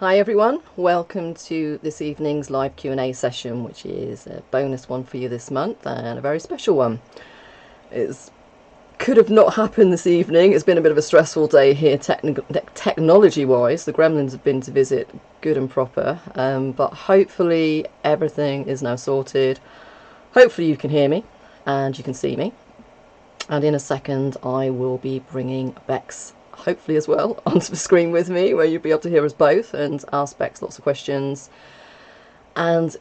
Hi everyone, welcome to this evening's live Q&A session, which is a bonus one for you this month and a very special one. It could have not happened this evening. It's been a bit of a stressful day here technology wise. The gremlins have been to visit good and proper, but hopefully everything is now sorted. Hopefully you can hear me and you can see me, and in a second I will be bringing Bex hopefully as well onto the screen with me, where you'll be able to hear us both and ask Bex lots of questions. And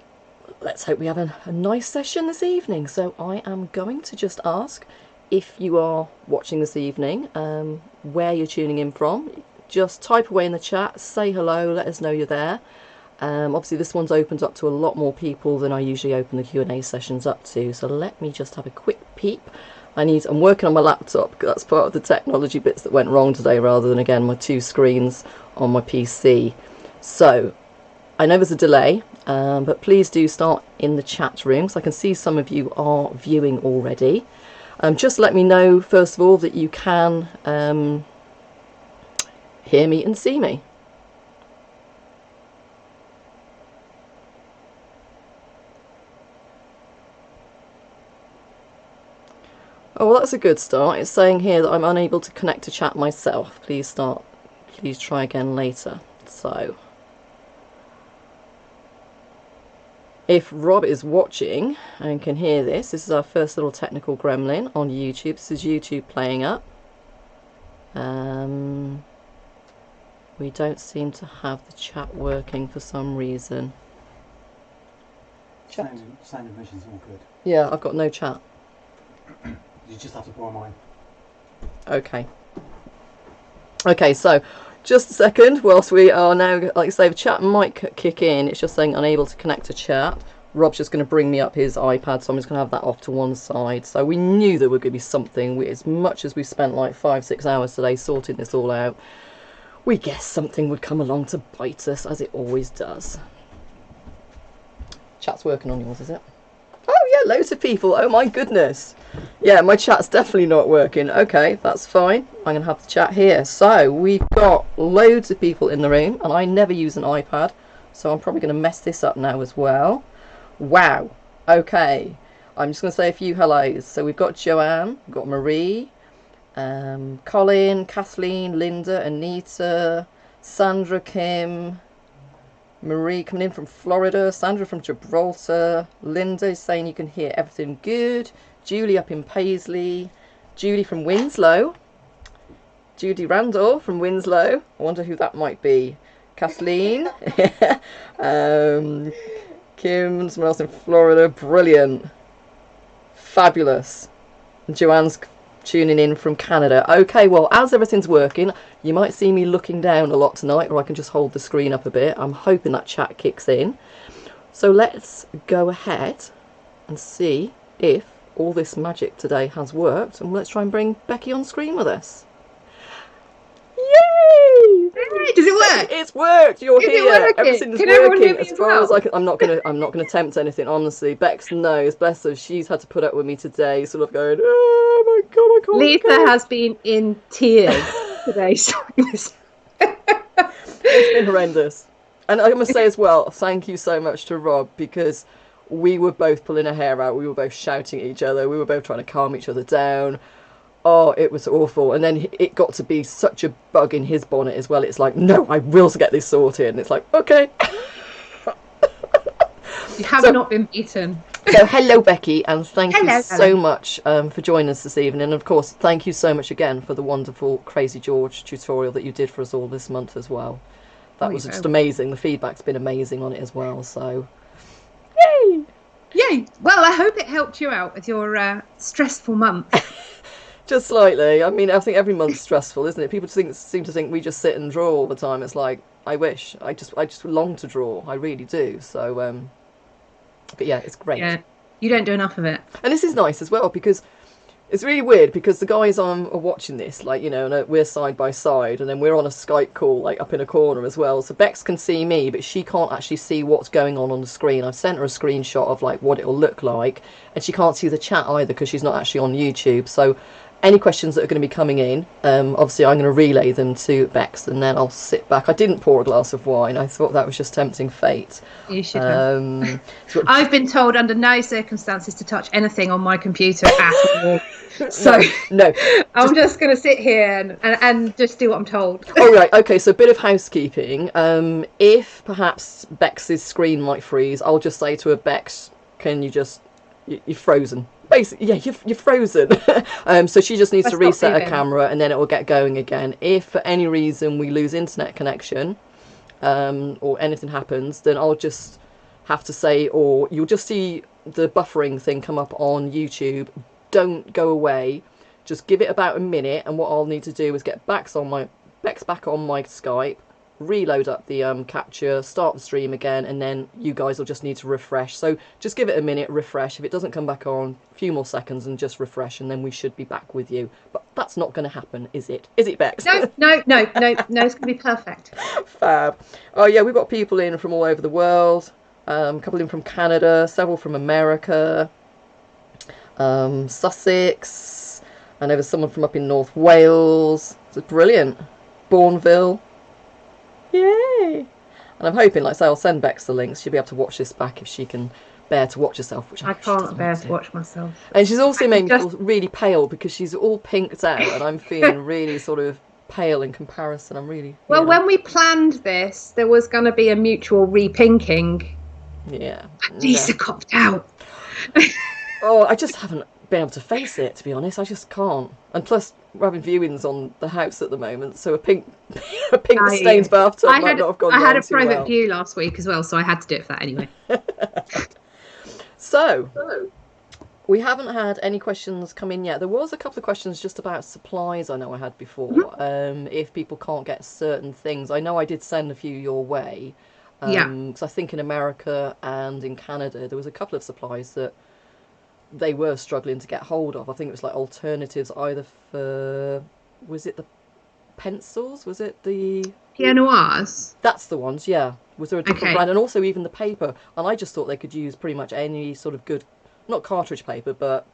let's hope we have a nice session this evening. So I am going to just ask, if you are watching this evening, where you're tuning in from. Just type away in the chat, say hello, let us know you're there. Obviously this one's opened up to a lot more people than I usually open the Q&A sessions up to, so let me just have a quick peep. I'm working on my laptop, because that's part of the technology bits that went wrong today, rather than, again, my two screens on my PC. So, I know there's a delay, but please do start in the chat room, so I can see some of you are viewing already. Just let me know, first of all, that you can hear me and see me. Oh, well, that's a good start. It's saying here that I'm unable to connect to chat myself. Please try again later. So, if Rob is watching and can hear this is our first little technical gremlin on YouTube. This is YouTube playing up. We don't seem to have the chat working for some reason. Sound admission's all good. Yeah, I've got no chat. You just have to borrow mine. Okay. Okay, so just a second, whilst we are now, like I say, the chat might kick in. It's just saying unable to connect to chat. Rob's just going to bring me up his iPad, so I'm just going to have that off to one side. So we knew there was going to be something. As much as we spent like 5-6 hours today sorting this all out, we guessed something would come along to bite us, as it always does. Chat's working on yours, is it? Oh yeah, loads of people. Oh my goodness. Yeah, my chat's definitely not working. Okay, that's fine. I'm going to have the chat here. So we've got loads of people in the room, and I never use an iPad, so I'm probably going to mess this up now as well. Wow. Okay. I'm just going to say a few hellos. So we've got Joanne, we've got Marie, Colin, Kathleen, Linda, Anita, Sandra, Kim, Marie coming in from Florida, Sandra from Gibraltar, Linda is saying you can hear everything good, Julie up in Paisley, Judy from Winslow, Judy Randall from Winslow, I wonder who that might be, Kathleen, Kim, someone else in Florida, brilliant, fabulous, and Joanne's tuning in from Canada. Okay, well, as everything's working, you might see me looking down a lot tonight, or I can just hold the screen up a bit. I'm hoping that chat kicks in. So let's go ahead and see if all this magic today has worked, and let's try and bring Becky on screen with us. Yay! Does it work? It's worked. You're here. Everything's working. As far as I'm not gonna tempt anything. Honestly, Bex knows. Bless her. She's had to put up with me today, sort of going, "Oh my god, I can't." Lisa has been in tears today. It's been horrendous. And I must say as well, thank you so much to Rob, because we were both pulling our hair out. We were both shouting at each other. We were both trying to calm each other down. Oh, it was awful. And then it got to be such a bug in his bonnet as well. It's like, no, I will get this sorted. And it's like, okay. You have not been beaten. So hello, Becky, and thank you so much for joining us this evening. And of course, thank you so much again for the wonderful Crazy George tutorial that you did for us all this month as well. That was just amazing. The feedback's been amazing on it as well. So, yay! Yay! Well, I hope it helped you out with your stressful month. Just slightly. I mean, I think every month's stressful, isn't it? People seem to think we just sit and draw all the time. It's like, I wish. I just long to draw. I really do. So, but yeah, it's great. Yeah, you don't do enough of it. And this is nice as well, because it's really weird, because the guys are watching this, like, you know, and we're side by side, and then we're on a Skype call, like, up in a corner as well. So Bex can see me, but she can't actually see what's going on the screen. I've sent her a screenshot of, like, what it'll look like, and she can't see the chat either, because she's not actually on YouTube. So any questions that are going to be coming in, obviously I'm going to relay them to Bex, and then I'll sit back. I didn't pour a glass of wine. I thought that was just tempting fate. You should have. So I've been told under no circumstances to touch anything on my computer at all. So no, I'm just going to sit here and just do what I'm told. All right, okay, so a bit of housekeeping. If perhaps Bex's screen might freeze, I'll just say to her, Bex, can you just... You're frozen. Basically, yeah, you're frozen. So she just needs to reset her camera, and then it will get going again. If for any reason we lose internet connection, or anything happens, then I'll just have to say, or you'll just see the buffering thing come up on YouTube. Don't go away. Just give it about a minute, and what I'll need to do is get Bex back on my Skype, reload up the capture, start the stream again, and then you guys will just need to refresh. So just give it a minute, refresh. If it doesn't come back on, a few more seconds and just refresh, and then we should be back with you. But that's not going to happen, is it? Is it, Bex? No, it's going to be perfect. Fab. Oh yeah, we've got people in from all over the world. A couple in from Canada, several from America, Sussex. I know there's someone from up in North Wales. It's brilliant. Bourneville. Yay! And I'm hoping, like I say, I'll send Bex the links. She'll be able to watch this back if she can bear to watch herself, which I can't bear to watch myself. And she's also made me feel really pale because she's all pinked out, and I'm feeling really sort of pale in comparison. I'm really... Well, when we planned this, there was going to be a mutual repinking. Yeah. Lisa copped out. Oh, I just haven't been able to face it, to be honest. I just can't. And plus, we're having viewings on the house at the moment, so a pink stained bathtub might not have gone down too well. I had a private view last week as well, so I had to do it for that anyway. So, we haven't had any questions come in yet. There was a couple of questions just about supplies I know I had before. Mm-hmm. If people can't get certain things. I know I did send a few your way. Because I think in America and in Canada, there was a couple of supplies that they were struggling to get hold of. I think it was like alternatives either for... Was it the pencils? Was it the... Pierre Noirs? That's the ones, yeah. Was there a different brand? And also even the paper. And I just thought they could use pretty much any sort of good... Not cartridge paper, but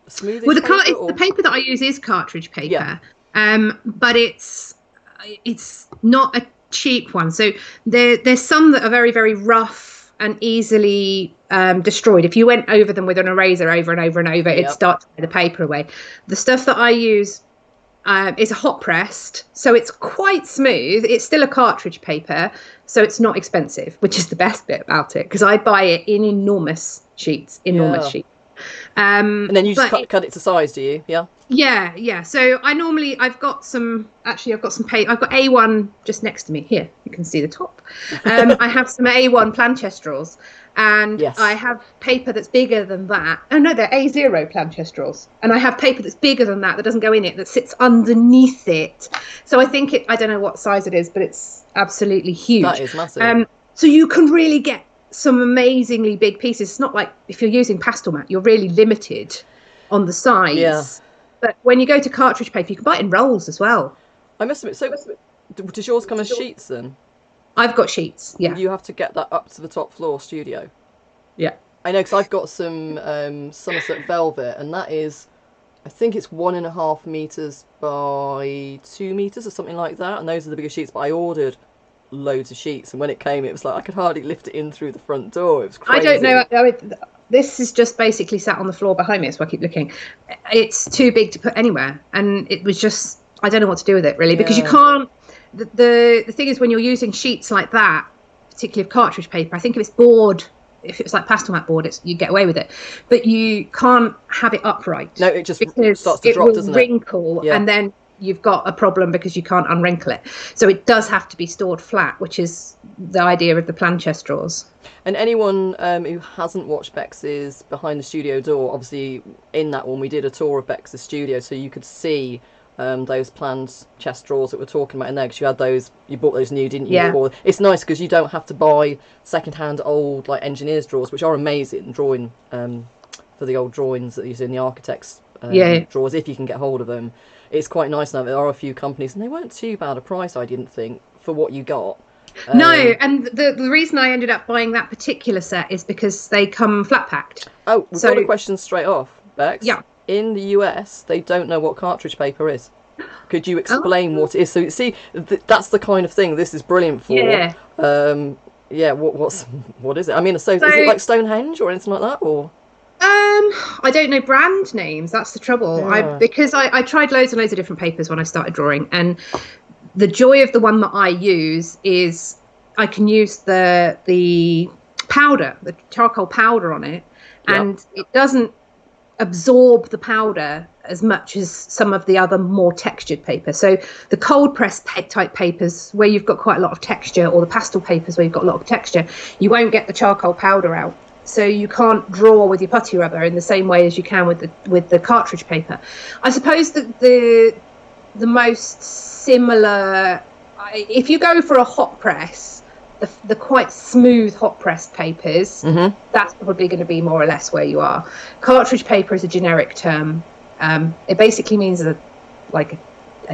smoothing paper. The paper that I use is cartridge paper. Yeah. But it's not a cheap one. So there's some that are very, very rough and easily destroyed. If you went over them with an eraser over and over and over, it'd start to tear the paper away. The stuff that I use is hot pressed, so it's quite smooth. It's still a cartridge paper, so it's not expensive, which is the best bit about it, because I buy it in enormous sheets. Sheets. And then you just cut it to size, do you? Yeah. Yeah. So I've got some paper. I've got A1 just next to me. Here, you can see the top. I have some A1 plan straws, and I have paper that's bigger than that. Oh no, they're A0 plan straws, and I have paper that's bigger than that doesn't go in it, that sits underneath it. So I think I don't know what size it is, but it's absolutely huge. That is massive. So you can really get some amazingly big pieces. It's not like if you're using Pastel mat, you're really limited on the size. Yeah. But when you go to cartridge paper, you can buy it in rolls as well. I must admit, so does yours come as sheets then? I've got sheets, yeah. You have to get that up to the top floor studio. Yeah. I know, because I've got some Somerset Velvet, and that is, I think it's 1.5 meters by 2 meters or something like that. And those are the bigger sheets, but I ordered loads of sheets, and when it came, it was like I could hardly lift it in through the front door. It was crazy. I don't know. This is just basically sat on the floor behind me, so I keep looking. It's too big to put anywhere, and it was just, I don't know what to do with it really, because you can't. The thing is, when you're using sheets like that, particularly of cartridge paper, I think if it's board, if it's like Pastel mat board, you get away with it, but you can't have it upright. No, it just starts to drop, doesn't it? It will wrinkle, and then you've got a problem because you can't unwrinkle it. So it does have to be stored flat, which is the idea of the plan chest drawers. And anyone who hasn't watched Beck's Behind the Studio Door, obviously in that one we did a tour of Beck's studio, so you could see those planned chest drawers that we're talking about in there, because you had those, you bought those new, didn't you? Yeah. It's nice because you don't have to buy second-hand old like engineers drawers, which are amazing drawing for the old drawings that you see in the architects drawers, if you can get hold of them. It's quite nice now. There are a few companies, and they weren't too bad a price, I didn't think, for what you got. No, and the reason I ended up buying that particular set is because they come flat packed. Oh, we've got a question straight off, Bex. Yeah. in the US, they don't know what cartridge paper is. Could you explain what it is? So you see, that's the kind of thing this is brilliant for. Yeah. What is it? I mean, so is it like Stonehenge or anything like that, or? I don't know brand names. That's the trouble. Yeah. Because I tried loads and loads of different papers when I started drawing, and the joy of the one that I use is I can use the powder, the charcoal powder on it, and it doesn't absorb the powder as much as some of the other more textured paper. So the cold press type papers where you've got quite a lot of texture, or the pastel papers where you've got a lot of texture, you won't get the charcoal powder out. So you can't draw with your putty rubber in the same way as you can with the cartridge paper. I suppose that the most similar, if you go for a hot press, the quite smooth hot press papers, that's probably going to be more or less where you are. Cartridge paper is a generic term. It basically means a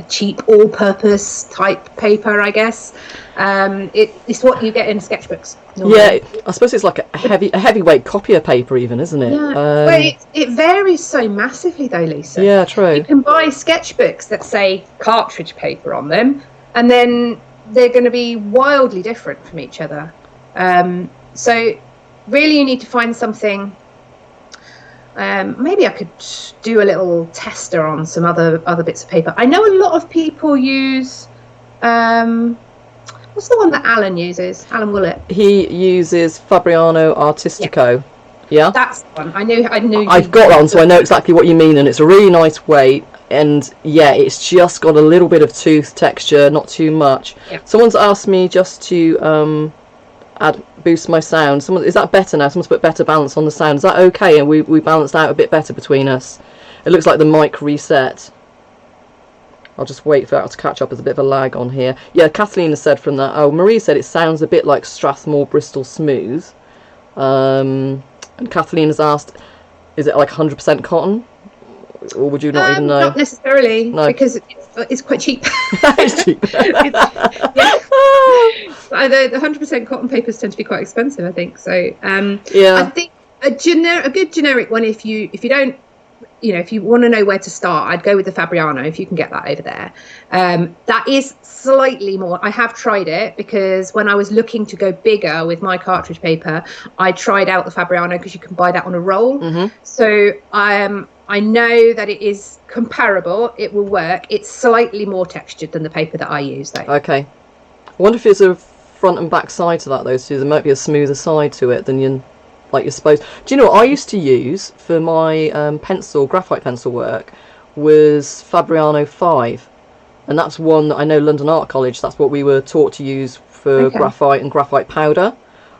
cheap all-purpose type paper, I guess. It's what you get in sketchbooks normally. Yeah, I suppose it's like a heavyweight copier paper even, isn't it? Yeah. Well, it varies so massively though, Lisa. Yeah, true. You can buy sketchbooks that say cartridge paper on them, and then they're going to be wildly different from each other. So really you need to find something. Maybe I could do a little tester on some other bits of paper. I know a lot of people use what's the one that Alan uses? Alan Willett. He uses Fabriano Artistico. Yeah. That's the one. I knew. I've got that one, so I know exactly what you mean, and it's a really nice weight. And yeah, it's just got a little bit of tooth texture, not too much. Yeah. Someone's asked me just to boost my sound. Is that better now? Someone's put better balance on the sound. Is that okay? And we balanced out a bit better between us. It looks like the mic reset. I'll just wait for that to catch up. There's a bit of a lag on here. Yeah, Kathleen has said from that. Oh, Marie said it sounds a bit like Strathmore Bristol Smooth. And Kathleen has asked, is it like 100% cotton? Or would you not even know? Not necessarily, no. Because it's quite cheap. It's cheap. The 100% cotton papers tend to be quite expensive, I think. So yeah, I think a good generic one. If you don't, if you want to know where to start, I'd go with the Fabriano if you can get that over there. That is slightly more. I have tried it because when I was looking to go bigger with my cartridge paper, I tried out the Fabriano because you can buy that on a roll. So I know that it is comparable. It will work. It's slightly more textured than the paper that I use, though. Okay. I wonder if there's a front and back side to that, though, so there might be a smoother side to it than you're supposed. Do you know what I used to use for my graphite pencil work was Fabriano 5. And that's one that I know London Art College, that's what we were taught to use for graphite and graphite powder.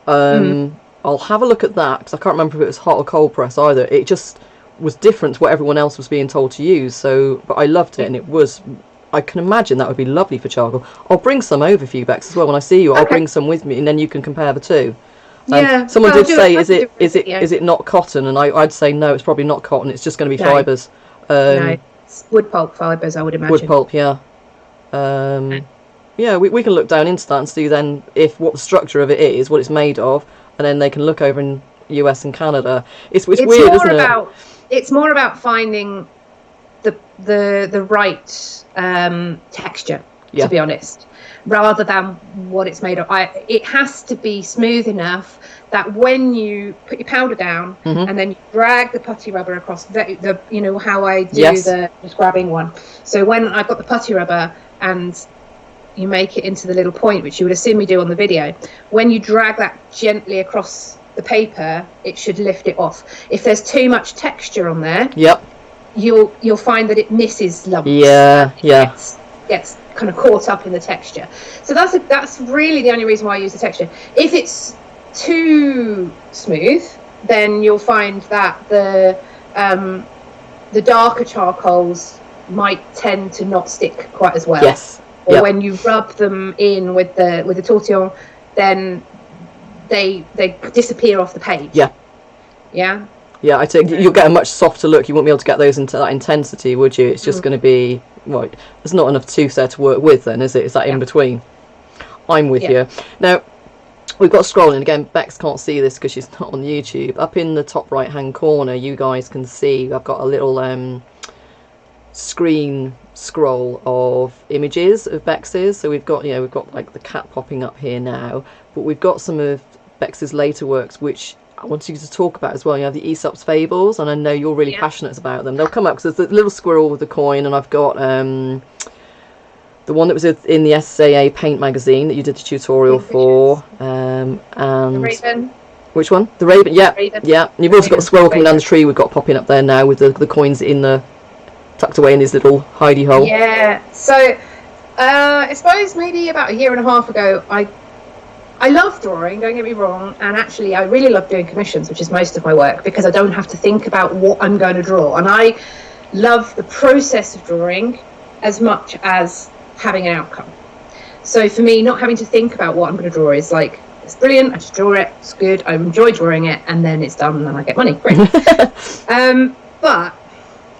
I'll have a look at that, because I can't remember if it was hot or cold press either. It just was different to what everyone else was being told to use. But I loved it, and it was... I can imagine that would be lovely for charcoal. I'll bring some over for you, Bex, as well. When I see you, I'll bring some with me, and then you can compare the two. Yeah. Someone did say, is it not cotton? And I'd say no, it's probably not cotton. It's just going to be fibres. No, it's wood pulp fibres, I would imagine. Wood pulp, yeah. Yeah, we can look down into that and see then what the structure of it is, what it's made of, and then they can look over in US and Canada. It's weird, isn't it? It's more about finding the right texture, to be honest, rather than what it's made of. It has to be smooth enough that when you put your powder down and then you drag the putty rubber across, how I do the grabbing one. So when I've got the putty rubber and you make it into the little point, which you would assume we do on the video, when you drag that gently across the paper, it should lift it off. If there's too much texture on there, you'll find that it misses lumps. Gets kind of caught up in the texture. So that's really the only reason why I use the texture. If it's too smooth, then you'll find that the darker charcoals might tend to not stick quite as well. Or when you rub them in with the tortillon, then they disappear off the page. Yeah, I think you'll get a much softer look. You won't be able to get those into that intensity, would you? It's just going to be, there's not enough tooth there to work with then, is it? Is that in between? I'm with you. Now, we've got scrolling again. Bex can't see this because she's not on YouTube. Up in the top right hand corner, you guys can see I've got a little screen scroll of images of Bex's. So we've got, we've got like the cat popping up here now, but we've got some of Bex's later works which I want you to talk about as well. You have the Aesop's Fables, and I know you're really passionate about them. They'll come up because there's the little squirrel with the coin, and I've got the one that was in the SAA Paint magazine that you did the tutorial for, and The Raven. which one? The Raven. Yeah, Raven. yeah. And you've also got the squirrel coming down the tree. We've got popping up there now with the coins in the tucked away in his little hidey hole. Yeah. So I suppose maybe about a year and a half ago, I love drawing, don't get me wrong, and actually I really love doing commissions, which is most of my work, because I don't have to think about what I'm going to draw, and I love the process of drawing as much as having an outcome. So for me, not having to think about what I'm going to draw is like, it's brilliant, I just draw it, it's good, I enjoy drawing it, and then it's done and I get money. Great. But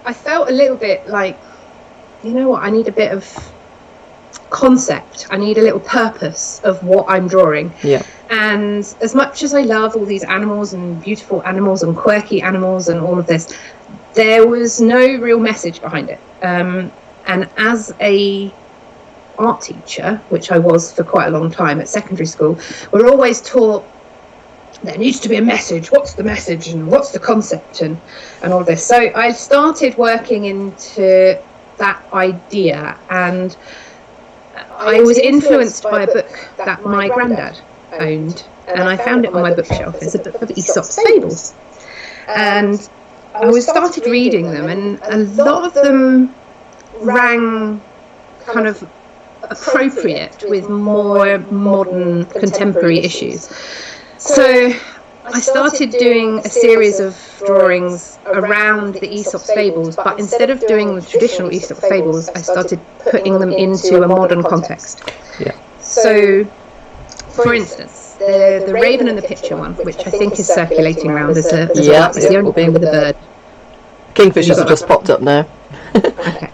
I felt a little bit like, you know what, I need a bit of concept, I need a little purpose of what I'm drawing. Yeah. And as much as I love all these animals and beautiful animals and quirky animals and all of this, there was no real message behind it. And as a art teacher, which I was for quite a long time at secondary school, we're always taught there needs to be a message. What's the message and what's the concept and all this. So I started working into that idea, and I was influenced by a book that my granddad owned, and I found it on my bookshelf. It's a book of Aesop's Fables, and I started reading them, and a lot of them rang kind of appropriate with more modern contemporary issues. So I started doing a series of drawings around the Aesop's Fables, but instead of doing the traditional Aesop Fables, I started putting them into a modern context. Yeah. So, for instance, the Raven and the Picture one, which I think is circulating around as a it's the only thing with the bird. Kingfishers have just popped up now. Okay.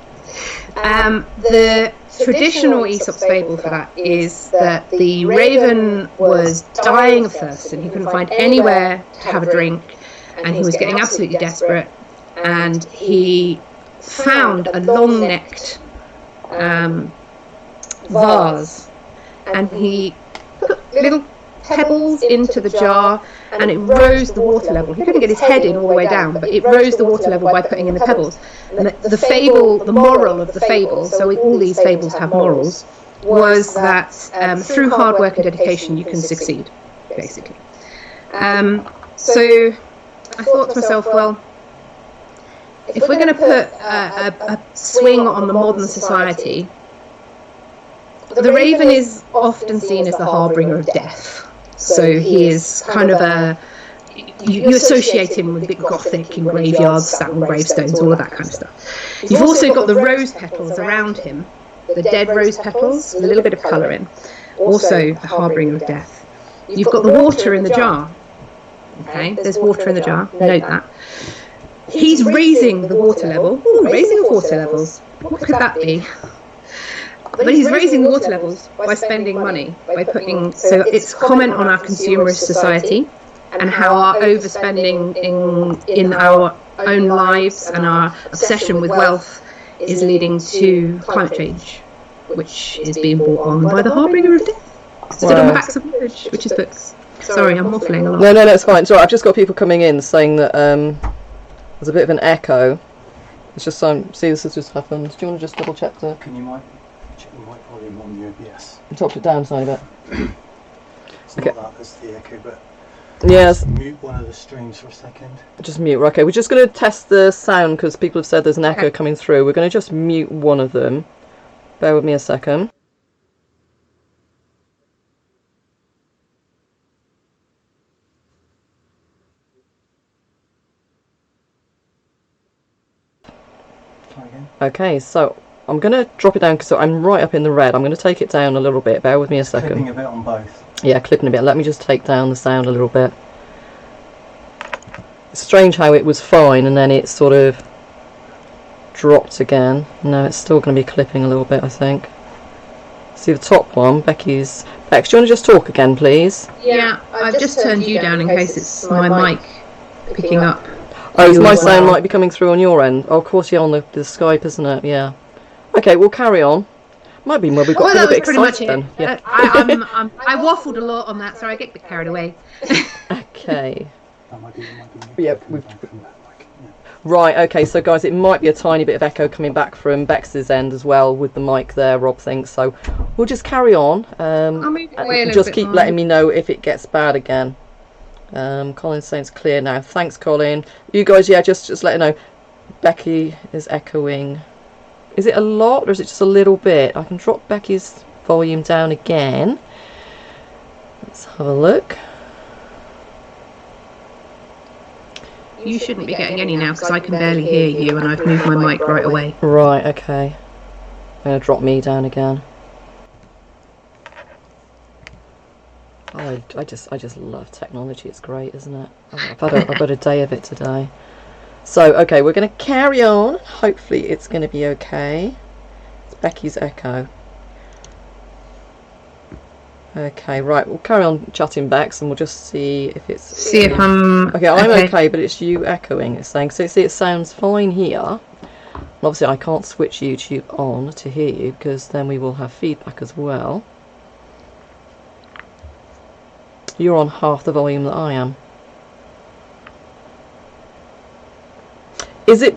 The traditional Aesop's fable for that is that the Raven was dying of thirst and he couldn't find anywhere to have a drink, and he was getting absolutely desperate, and he found a long-necked vase, and he put little pebbles into the jar, and it rose the water level. He couldn't get his head in all the way down, but it rose the water level by putting in the pebbles. And the fable, the moral of the fable, so all these fables have morals, was that through hard work and dedication you can succeed, basically. So I thought to myself, well, if we're going to put a swing on the modern society, the Raven is often seen as the harbinger of death. So he is kind of you associate him with big gothic in graveyards, sat on gravestones, all of that kind of stuff. You've also got the rose petals around him, the dead rose petals, with a little bit of colour in, also the harbinger of death. You've got the water in the jar. Okay, there's water in the jar, note that. He's raising the water level. Ooh, raising of water levels. What could that be? But he's raising the water levels by spending money, by putting, so it's comment on our consumerist society and how our overspending in our own lives and our obsession with wealth is leading to climate change, which is being brought on by the harbinger of death. Stood on the backs of knowledge, which is books. Sorry, I'm waffling a lot. No, it's fine. So I've just got people coming in saying that there's a bit of an echo. It's just see, this has just happened. Do you want to just double check the? Can you check the mic volume on the OBS? I dropped it down a tiny bit. It's not that, that's the echo, but yes. Mute one of the streams for a second. Just mute. Okay, we're just going to test the sound because people have said there's an echo coming through. We're going to just mute one of them. Bear with me a second. Try again. Okay, so I'm going to drop it down because I'm right up in the red. I'm going to take it down a little bit. Bear with me a second. Clipping a bit on both. Yeah, clipping a bit. Let me just take down the sound a little bit. It's strange how it was fine and then it sort of dropped again. No, it's still going to be clipping a little bit, I think. See the top one, Becky's. Bex, do you want to just talk again, please? Yeah, I've just turned you down in case it's my mic picking up. Oh, my sound might be coming through on your end. Oh, of course, yeah, on the Skype, isn't it? Yeah. Okay, we'll carry on. Might be where we got a bit excited then. Yeah. I waffled a lot on that, so I get a bit carried away. Okay. That might be Yeah, right, okay, so guys, it might be a tiny bit of echo coming back from Bex's end as well with the mic there, Rob thinks, so we'll just carry on. I'll move it away a little just bit keep more. letting me know if it gets bad again. Colin's saying it's clear now. Thanks, Colin. You guys, yeah, just let her know. Becky is echoing. Is it a lot or is it just a little bit? I can drop Becky's volume down again. Let's have a look. You shouldn't be getting any now because I can barely hear you and I've moved my mic right away. Right, okay. I'm going to drop me down again. Oh, I just love technology. It's great, isn't it? I've had a day of it today. So, okay, we're going to carry on. Hopefully it's going to be okay. It's Becky's echo. Okay, right, we'll carry on chatting Bex and we'll just see if it's... See if I'm... Okay, I'm okay, but it's you echoing, it's saying. So, see, it sounds fine here. And obviously I can't switch YouTube on to hear you because then we will have feedback as well. You're on half the volume that I am. Is it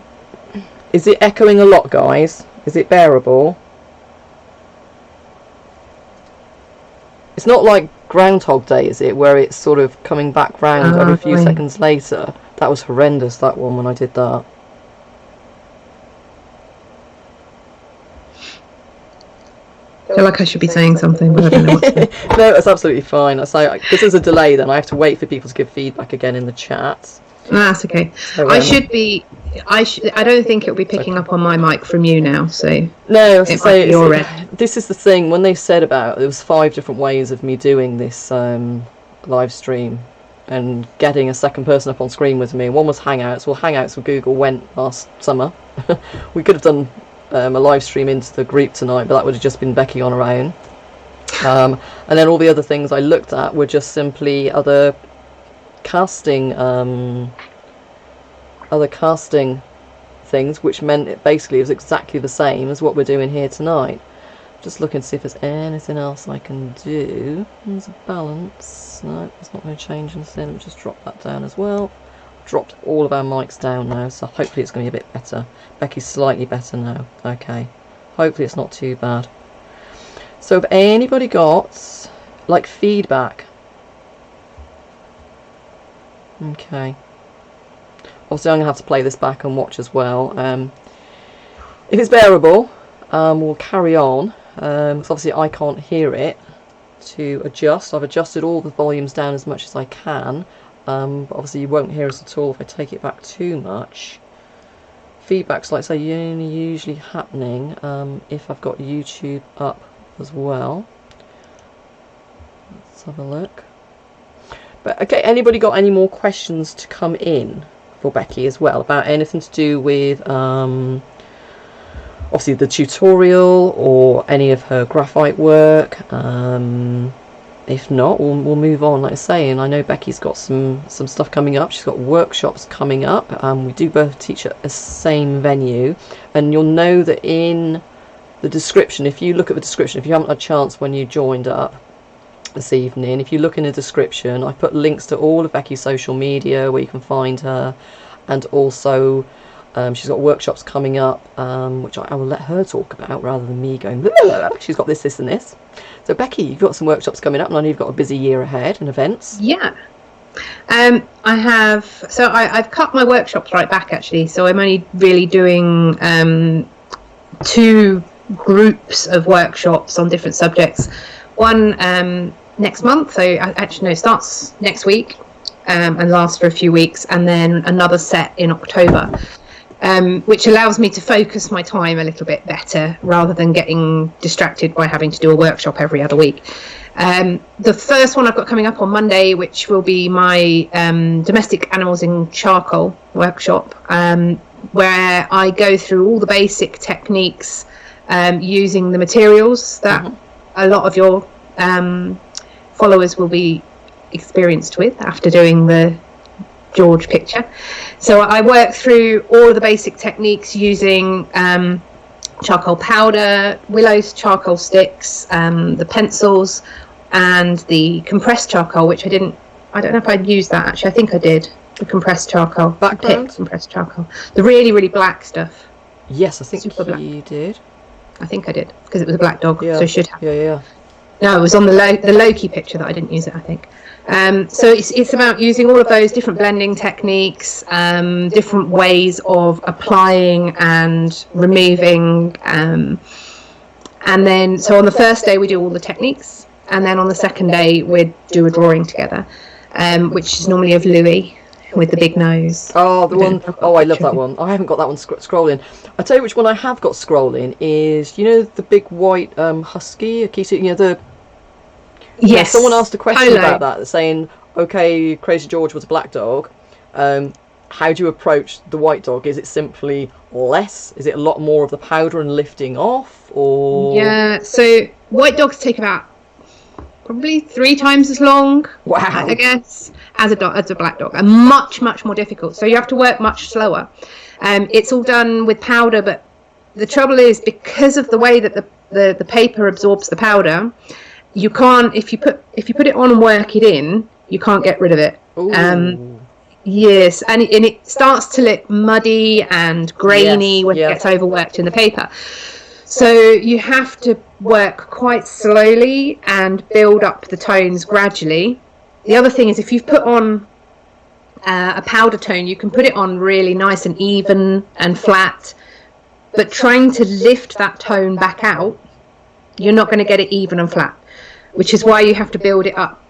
echoing a lot, guys? Is it bearable? It's not like Groundhog Day, is it? Where it's sort of coming back round every few seconds later. That was horrendous, that one, when I did that. I feel like I should be saying something, but I don't know what to say. No, it's absolutely fine. I say, because there's a delay, then I have to wait for people to give feedback again in the chat. No, that's okay. So, I don't think it'll be picking up on my mic from you now, so... No, it might be your end. This is the thing, when they said about, there was 5 different ways of me doing this live stream and getting a second person up on screen with me. One was Hangouts. Well, Hangouts with Google went last summer. We could have done a live stream into the group tonight, but that would have just been Becky on her own. And then all the other things I looked at were just simply other casting things, which meant it basically was exactly the same as what we're doing here tonight. Just looking to see if there's anything else I can do. There's a balance. No, it's not going to change anything. Let me just drop that down as well. Dropped all of our mics down now, so hopefully it's going to be a bit better. Becky's slightly better now. Okay, hopefully it's not too bad. So have anybody got like feedback? Okay. Obviously I'm going to have to play this back and watch as well. If it's bearable, we'll carry on. Because obviously I can't hear it to adjust. I've adjusted all the volumes down as much as I can. But obviously you won't hear us at all if I take it back too much. Feedback's like I say only usually happening if I've got YouTube up as well. Let's have a look. But okay, anybody got any more questions to come in for Becky as well about anything to do with obviously the tutorial or any of her graphite work? If not, we'll move on. Like I say, and I know Becky's got some stuff coming up. She's got workshops coming up. We do both teach at the same venue, and you'll know that in the description, if you look at the description, if you haven't had a chance when you joined up this evening, if you look in the description, I put links to all of Becky's social media where you can find her, and also she's got workshops coming up, which I will let her talk about rather than me going, blah, blah, blah. She's got this, this and this. So Becky, you've got some workshops coming up, and I know you've got a busy year ahead and events. Yeah. I have, so I've cut my workshops right back actually, so I'm only really doing 2 groups of workshops on different subjects. One next month, so actually no, starts next week and lasts for a few weeks, and then another set in October, which allows me to focus my time a little bit better rather than getting distracted by having to do a workshop every other week. The first one I've got coming up on Monday, which will be my domestic animals in charcoal workshop, where I go through all the basic techniques using the materials that a lot of your followers will be experienced with after doing the George picture. So I work through all of the basic techniques using charcoal powder, Willow's charcoal sticks, the pencils, and the compressed charcoal, which I don't know if I'd used that actually. I think I did. The compressed charcoal. Background? Compressed charcoal. The really, really black stuff. Yes, I think Super you did. I think I did, because it was a black dog, Yeah. so I should have. Yeah. No, it was on the Loki picture that I didn't use it, I think. So it's about using all of those different blending techniques, different ways of applying and removing. And then, so on the first day we do all the techniques, and then on the second day we'd do a drawing together, which is normally of Louis with the big nose. Oh, the one. Oh, I love that one. I haven't got that one scrolling. I tell you which one I have got scrolling is, you know, the big white husky, Akita, you know, the... Yes. Someone asked a question Polo. about that, saying, okay, Crazy George was a black dog. How do you approach the white dog? Is it simply less? Is it a lot more of the powder and lifting off? Or... Yeah, so white dogs take about probably 3 times as long, Wow. I guess, as a black dog, and much more difficult. So you have to work much slower. It's all done with powder, but the trouble is, because of the way that the paper absorbs the powder, you can't, if you put it on and work it in, you can't get rid of it. Ooh. Yes, and it starts to look muddy and grainy Yes, when yeah. it gets overworked in the paper. So you have to work quite slowly and build up the tones gradually. The other thing is, if you've put on a powder tone, you can put it on really nice and even and flat, but trying to lift that tone back out, you're not going to get it even and flat, which is why you have to build it up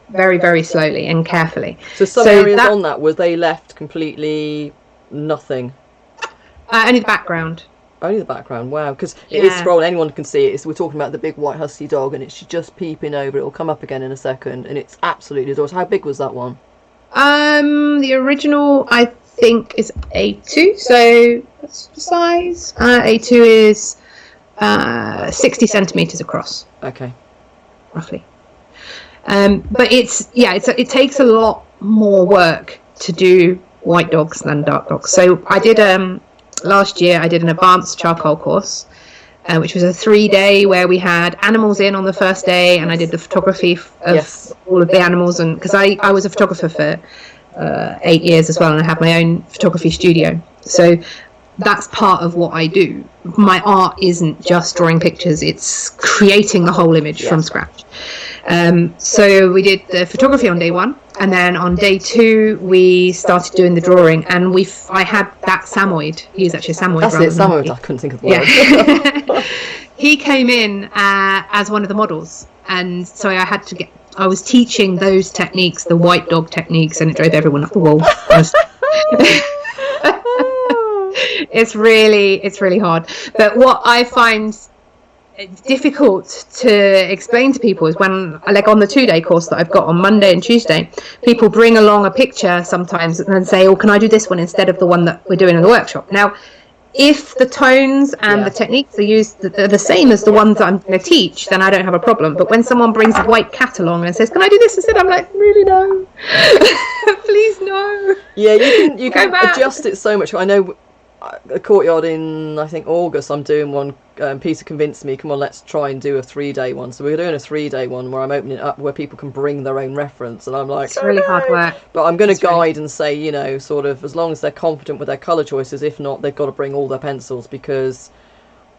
very, very slowly and carefully. So some areas on that, were they left completely nothing? Only the background. Only the background, wow, because it is scrolling, anyone can see it. We're talking about the big white husky dog, and it's just peeping over. It'll come up again in a second, and it's absolutely adorable. How big was that one? The original, I think, is A2, so what's the size? A2 is 60 centimetres across, Okay. roughly. But it takes a lot more work to do white dogs than dark dogs. So I did last year I did an advanced charcoal course, which was a 3-day where we had animals in on the first day, and I did the photography of all of the animals, and because I was a photographer for 8 years as well, and I have my own photography studio, so that's part of what I do. My art isn't just drawing pictures, it's creating the whole image from scratch. So we did the photography on day 1, and then on day 2 we started doing the drawing, and I had that Samoyed. He is actually a Samoyed. That's it, Samoyed. I couldn't think of the word. He came in as one of the models, and so I was teaching those techniques, the white dog techniques, and it drove everyone up the wall. It's really hard. But what I find difficult to explain to people is when, like on the 2-day course that I've got on Monday and Tuesday, people bring along a picture sometimes and then say, oh, can I do this one instead of the one that we're doing in the workshop? Now, if the tones and the techniques are used are the same as the ones that I'm going to teach, then I don't have a problem. But when someone brings a white cat along and says, can I do this instead? I'm like, really, no. Please, no. Yeah, you can adjust it so much. I know a courtyard in, I think, August, I'm doing one. Peter convinced me, come on, let's try and do a 3-day one. So we're doing a 3-day one where I'm opening it up where people can bring their own reference, and I'm like, it's really hard work. But I'm going to guide and say, you know, sort of, as long as they're confident with their colour choices, if not, they've got to bring all their pencils, because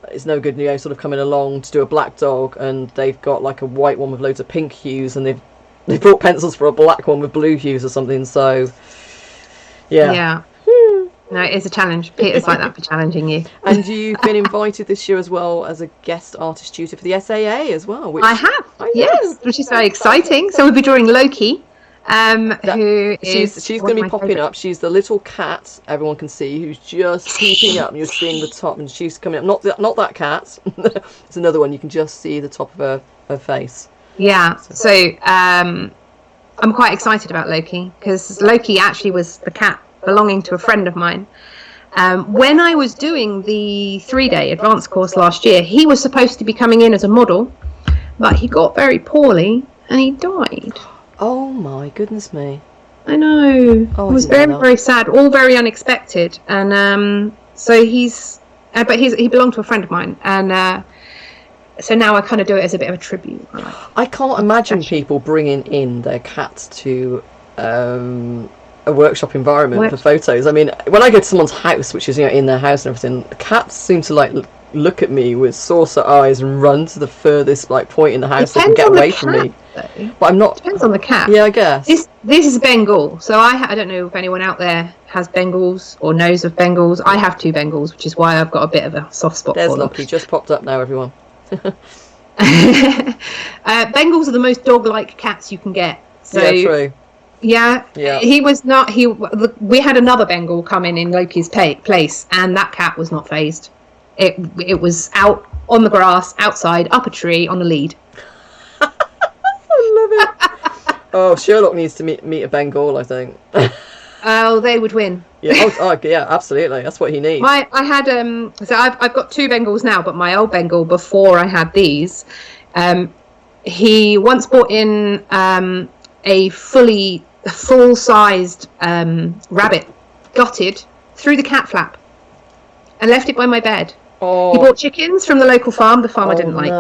it's no good, you know, sort of coming along to do a black dog and they've got like a white one with loads of pink hues, and they've brought pencils for a black one with blue hues or something. So yeah. No, it is a challenge. Peter's like that for challenging you. And you've been invited this year as well as a guest artist tutor for the SAA as well. Which I have, yes, which is very exciting. So we'll be drawing Loki, she's going to be popping up. She's the little cat everyone can see who's just peeping up, and you're seeing the top, and she's coming up. Not that cat. It's another one. You can just see the top of her face. Yeah. So I'm quite excited about Loki, because Loki actually was the cat belonging to a friend of mine. When I was doing the 3-day advanced course last year, he was supposed to be coming in as a model, but he got very poorly and he died. Oh my goodness me. I know. Oh, It was very, very sad, all very unexpected. And so but he belonged to a friend of mine, and so now I kind of do it as a bit of a tribute. I can't imagine people bringing in their cats to a workshop environment for photos. I mean, when I go to someone's house, which is in their house and everything, cats seem to look at me with saucer eyes and run to the furthest point in the house they can get away from me. Though. But I'm not. Depends on the cat. Yeah, I guess. This is Bengal, so I don't know if anyone out there has Bengals or knows of Bengals. I have 2 Bengals, which is why I've got a bit of a soft spot for them. There's Lockie, just popped up now, everyone. Bengals are the most dog-like cats you can get. So, yeah, true. Yeah, he was not. We had another Bengal come in Loki's place, and that cat was not phased. It was out on the grass, outside, up a tree, on a lead. I love it. Oh, Sherlock needs to meet a Bengal, I think. Oh, they would win. Yeah, yeah, absolutely. That's what he needs. I had so I've got 2 Bengals now, but my old Bengal before I had these, he once brought in a full-sized rabbit, gutted, through the cat flap, and left it by my bed. Oh. He bought chickens from the local farm. The farmer didn't like me,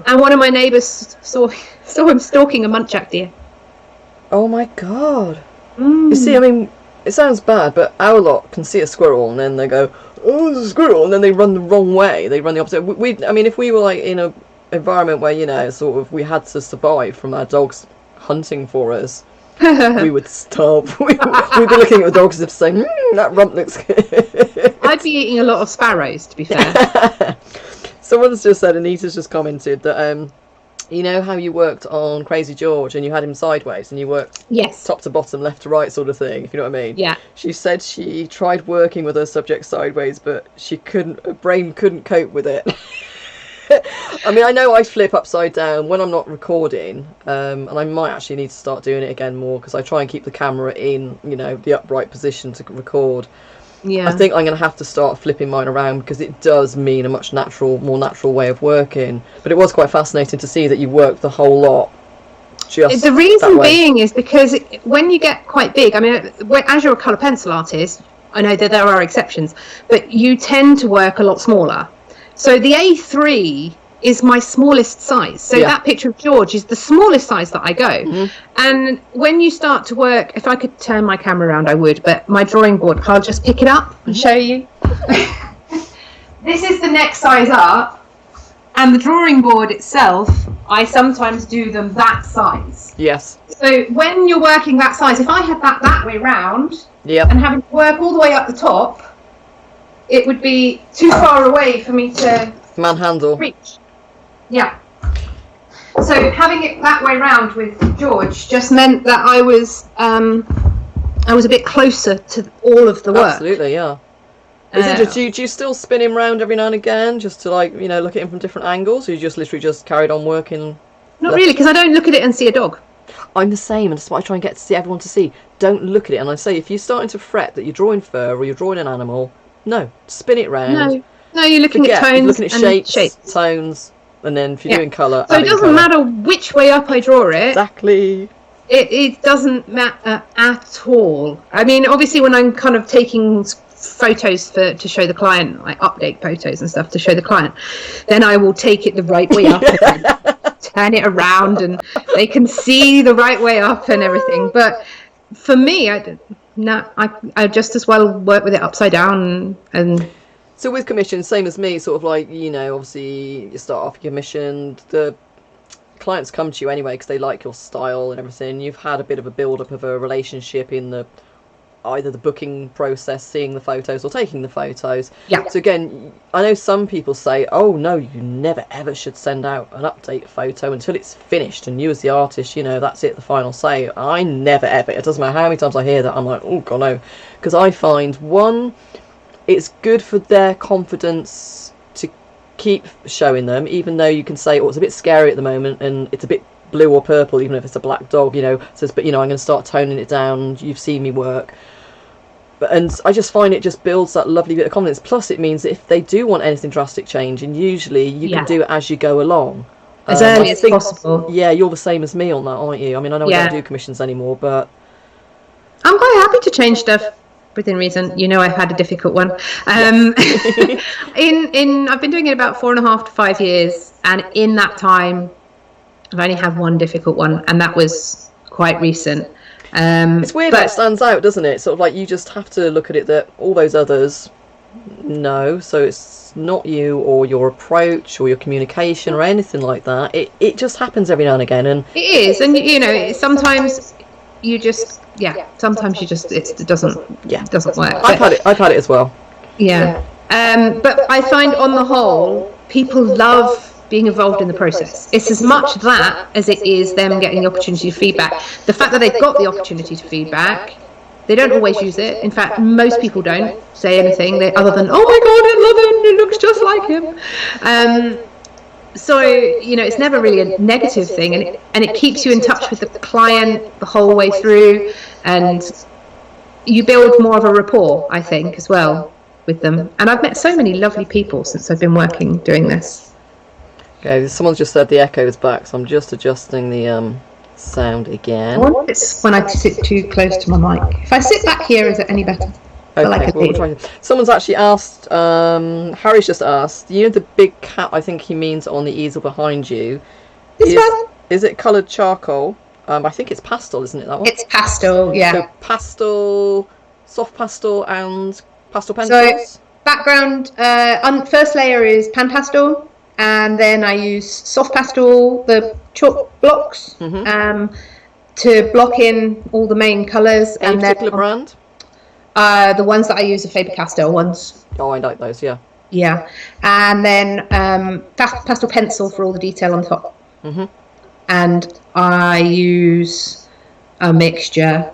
and one of my neighbours saw him stalking a muntjac deer. Oh my god. You see, I mean, it sounds bad, but our lot can see a squirrel and then they go, oh, there's a squirrel, and then they run the wrong way. They run the opposite. I mean, if we were in a environment where, sort of we had to survive from our dogs hunting for us, we would starve. We'd be looking at the dogs as if saying, that rump looks good. I'd be eating a lot of sparrows, to be fair. Someone's just said, Anita's just commented that, you know how you worked on Crazy George and you had him sideways and you worked top to bottom, left to right sort of thing, if you know what I mean? Yeah. She said she tried working with her subject sideways, but her brain couldn't cope with it. I mean, I know I flip upside down when I'm not recording, and I might actually need to start doing it again more because I try and keep the camera in, the upright position to record. Yeah. I think I'm going to have to start flipping mine around because it does mean a much more natural way of working. But it was quite fascinating to see that you worked the whole lot. The reason being is because when you get quite big, I mean, as you're a colour pencil artist, I know that there are exceptions, but you tend to work a lot smaller. So the A3 is my smallest size. So that picture of George is the smallest size that I go. Mm-hmm. And when you start to work, if I could turn my camera around, I would, but my drawing board, I'll just pick it up and show you. This is the next size up. And the drawing board itself, I sometimes do them that size. Yes. So when you're working that size, if I had that way round and having to work all the way up the top, it would be too far away for me to manhandle. Reach. Yeah. So having it that way round with George just meant that I was a bit closer to all of the work. Absolutely, yeah. Is it just, do you still spin him round every now and again just to look at him from different angles, or you just literally just carried on working? Not really, because I don't look at it and see a dog. I'm the same, and that's what I try and get everyone to see. Don't look at it, and I say if you're starting to fret that you're drawing fur or you're drawing an animal, no, spin it round. No, you're looking at tones, you're looking at shapes, tones, and then if you're doing colour, so it doesn't matter which way up I draw it. Exactly. It doesn't matter at all. I mean, obviously, when I'm kind of taking photos to show the client, like update photos and stuff to show the client, then I will take it the right way up and turn it around, and they can see the right way up and everything. But for me, I just as well work with it upside down and. So with commissions, same as me, sort of obviously you start off commissioned, the clients come to you anyway because they like your style and everything. You've had a bit of a build-up of a relationship in either the booking process, seeing the photos or taking the photos. Yeah. So again, I know some people say, oh no, you never ever should send out an update photo until it's finished and you as the artist, that's it, the final say. I never ever, it doesn't matter how many times I hear that, I'm like, oh god no. Because I find, one, it's good for their confidence to keep showing them, even though you can say, oh, it's a bit scary at the moment and it's a bit blue or purple, even if it's a black dog, says, but I'm going to start toning it down, you've seen me work. And I just find it just builds that lovely bit of confidence. Plus it means that if they do want anything drastic change, and usually you can do it as you go along, As early as possible. Yeah, you're the same as me on that, aren't you? I mean, I know I don't do commissions anymore, but I'm quite happy to change stuff within reason. You know, I've had a difficult one. I've been doing it about 4.5 to 5 years, and in that time, I've only had one difficult one, and that was quite recent. It's weird how it stands out, doesn't it? Sort of like you just have to look at it that all those others, no, so it's not you or your approach or your communication or anything like that. It just happens every now and again, and it is, and you know, sometimes you just sometimes you just it doesn't work. I've had it as well. But I find on the whole people love being involved in the process. It's as much that as it is them getting the opportunity to feedback. The fact that they've got the opportunity to feedback, they don't always use it. In fact, most people don't say anything other than, "Oh my god, I love him, it looks just like him." So, you know, it's never really a negative thing, and it keeps you in touch with the client the whole way through, and you build more of a rapport, I think, as well with them. And I've met so many lovely people since I've been doing this. Okay, someone's just said the echo is back, so I'm just adjusting the sound again. I wonder if it's when I sit too close to my mic. If I sit back here, is it any better? Okay, someone's actually asked, Harry's just asked, you know the big cat I think he means on the easel behind you, is it coloured charcoal? I think it's pastel, isn't it, that one? It's pastel, yeah. So pastel, soft pastel and pastel pencils? So background, first layer is pan pastel, and then I use soft pastel, the chalk blocks, to block in all the main colours. Any particular brand? The ones that I use are Faber-Castell ones. Oh, I like those, yeah. Yeah, and then pastel pencil for all the detail on top. And I use a mixture,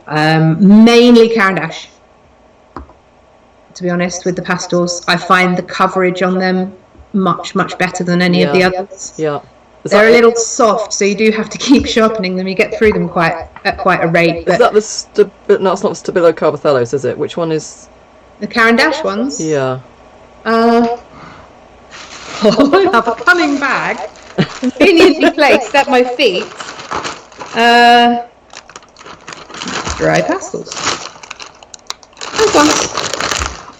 mainly Caran d'Ache. To be honest, with the pastels, I find the coverage on them much better than any of the others. Yeah. They're a little soft, so you do have to keep sharpening them. You get through them at quite a rate. But is that no, it's not Stabilo Carbathellos, is it? Which one is the Caran d'Ache ones? Yeah. I have a cunning bag conveniently placed at my feet. Dry pastels.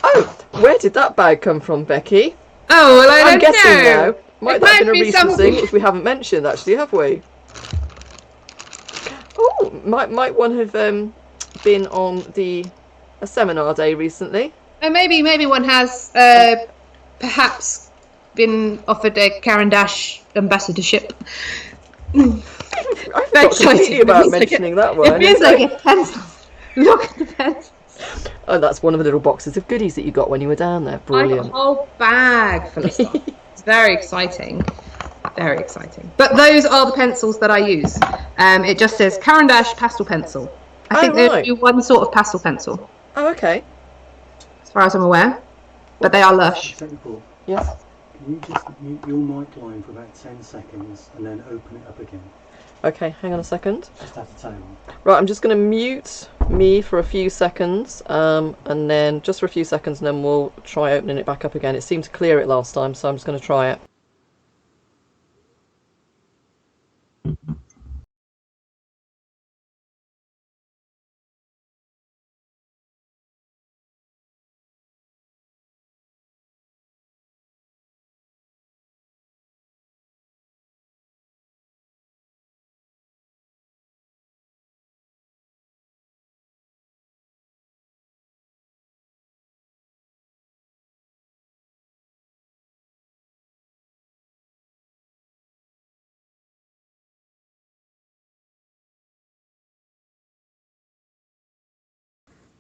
Oh, where did that bag come from, Becky? Oh, well, I I'm don't guessing know. now. Might that have been a recent thing, which we haven't mentioned, actually, have we? Oh, might one have been on a seminar day recently? Maybe one has perhaps been offered a Caran d'Ache ambassadorship. I forgot completely about mentioning that one. It feels like a pencil. Look at the pencil. Oh, that's one of the little boxes of goodies that you got when you were down there. Brilliant. I got a whole bag full of stuff. It's very exciting. Very exciting. But those are the pencils that I use. It just says Caran d'Ache pastel pencil. I think there's only one sort of pastel pencil. Oh, okay. As far as I'm aware. But they are Lush. Yes. Can you just mute your mic line for about 10 seconds and then open it up again? Okay, hang on a second. Just have to tell you. Right, I'm just going to mute me for a few seconds, and then just for a few seconds, and then we'll try opening it back up again. It seemed to clear it last time, so I'm just going to try it.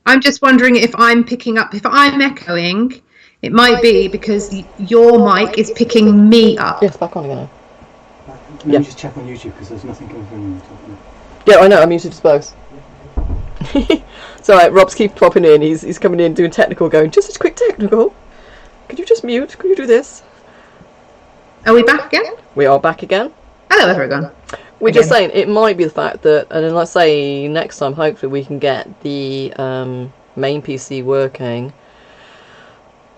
I'm just wondering if I'm echoing, it might be because your mic is picking me up. Yes, back on again now. Let me just check on YouTube because there's nothing coming from you talking. Yeah, I know, I'm muted to both. So Rob's keep popping in, he's coming in doing technical, going, just a quick technical. Could you just mute? Could you do this? Are we back again? We are back again. Hello everyone. We're just saying, it might be the fact that, and then let's say next time, hopefully we can get the main PC working.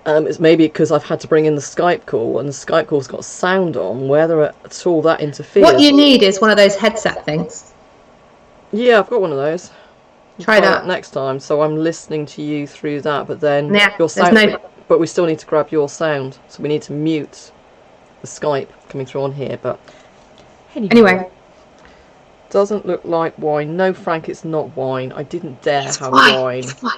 It's maybe because I've had to bring in the Skype call, and the Skype call's got sound on, whether at all that interferes. What you need is one of those headset things. Yeah, I've got one of those. Try that next time. So I'm listening to you through that, but then Yeah, your there's sound. no. But we still need to grab your sound, so we need to mute the Skype coming through on here. But Anyway, doesn't look like wine. No, Frank, it's not wine. I didn't dare it's have fine. wine. It's fine.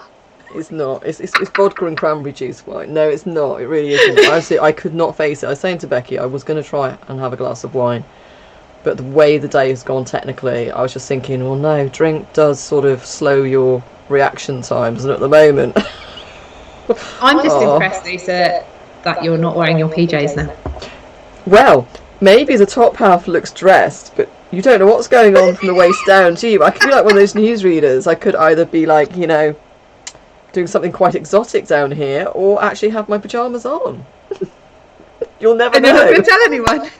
It's not. It's vodka and cranberry juice wine. No, it's not. It really isn't. Honestly, I could not face it. I was saying to Becky I was going to try and have a glass of wine, but the way the day has gone technically, I was just thinking, well, no, drink does sort of slow your reaction times, and at the moment... I'm just impressed, Lisa, that you're not wearing your PJs now. Well, maybe the top half looks dressed, but you don't know what's going on from the waist down, do you? I could be like one of those newsreaders. I could either be like, you know, doing something quite exotic down here, or actually have my pyjamas on. You'll never know. Never tell anyone.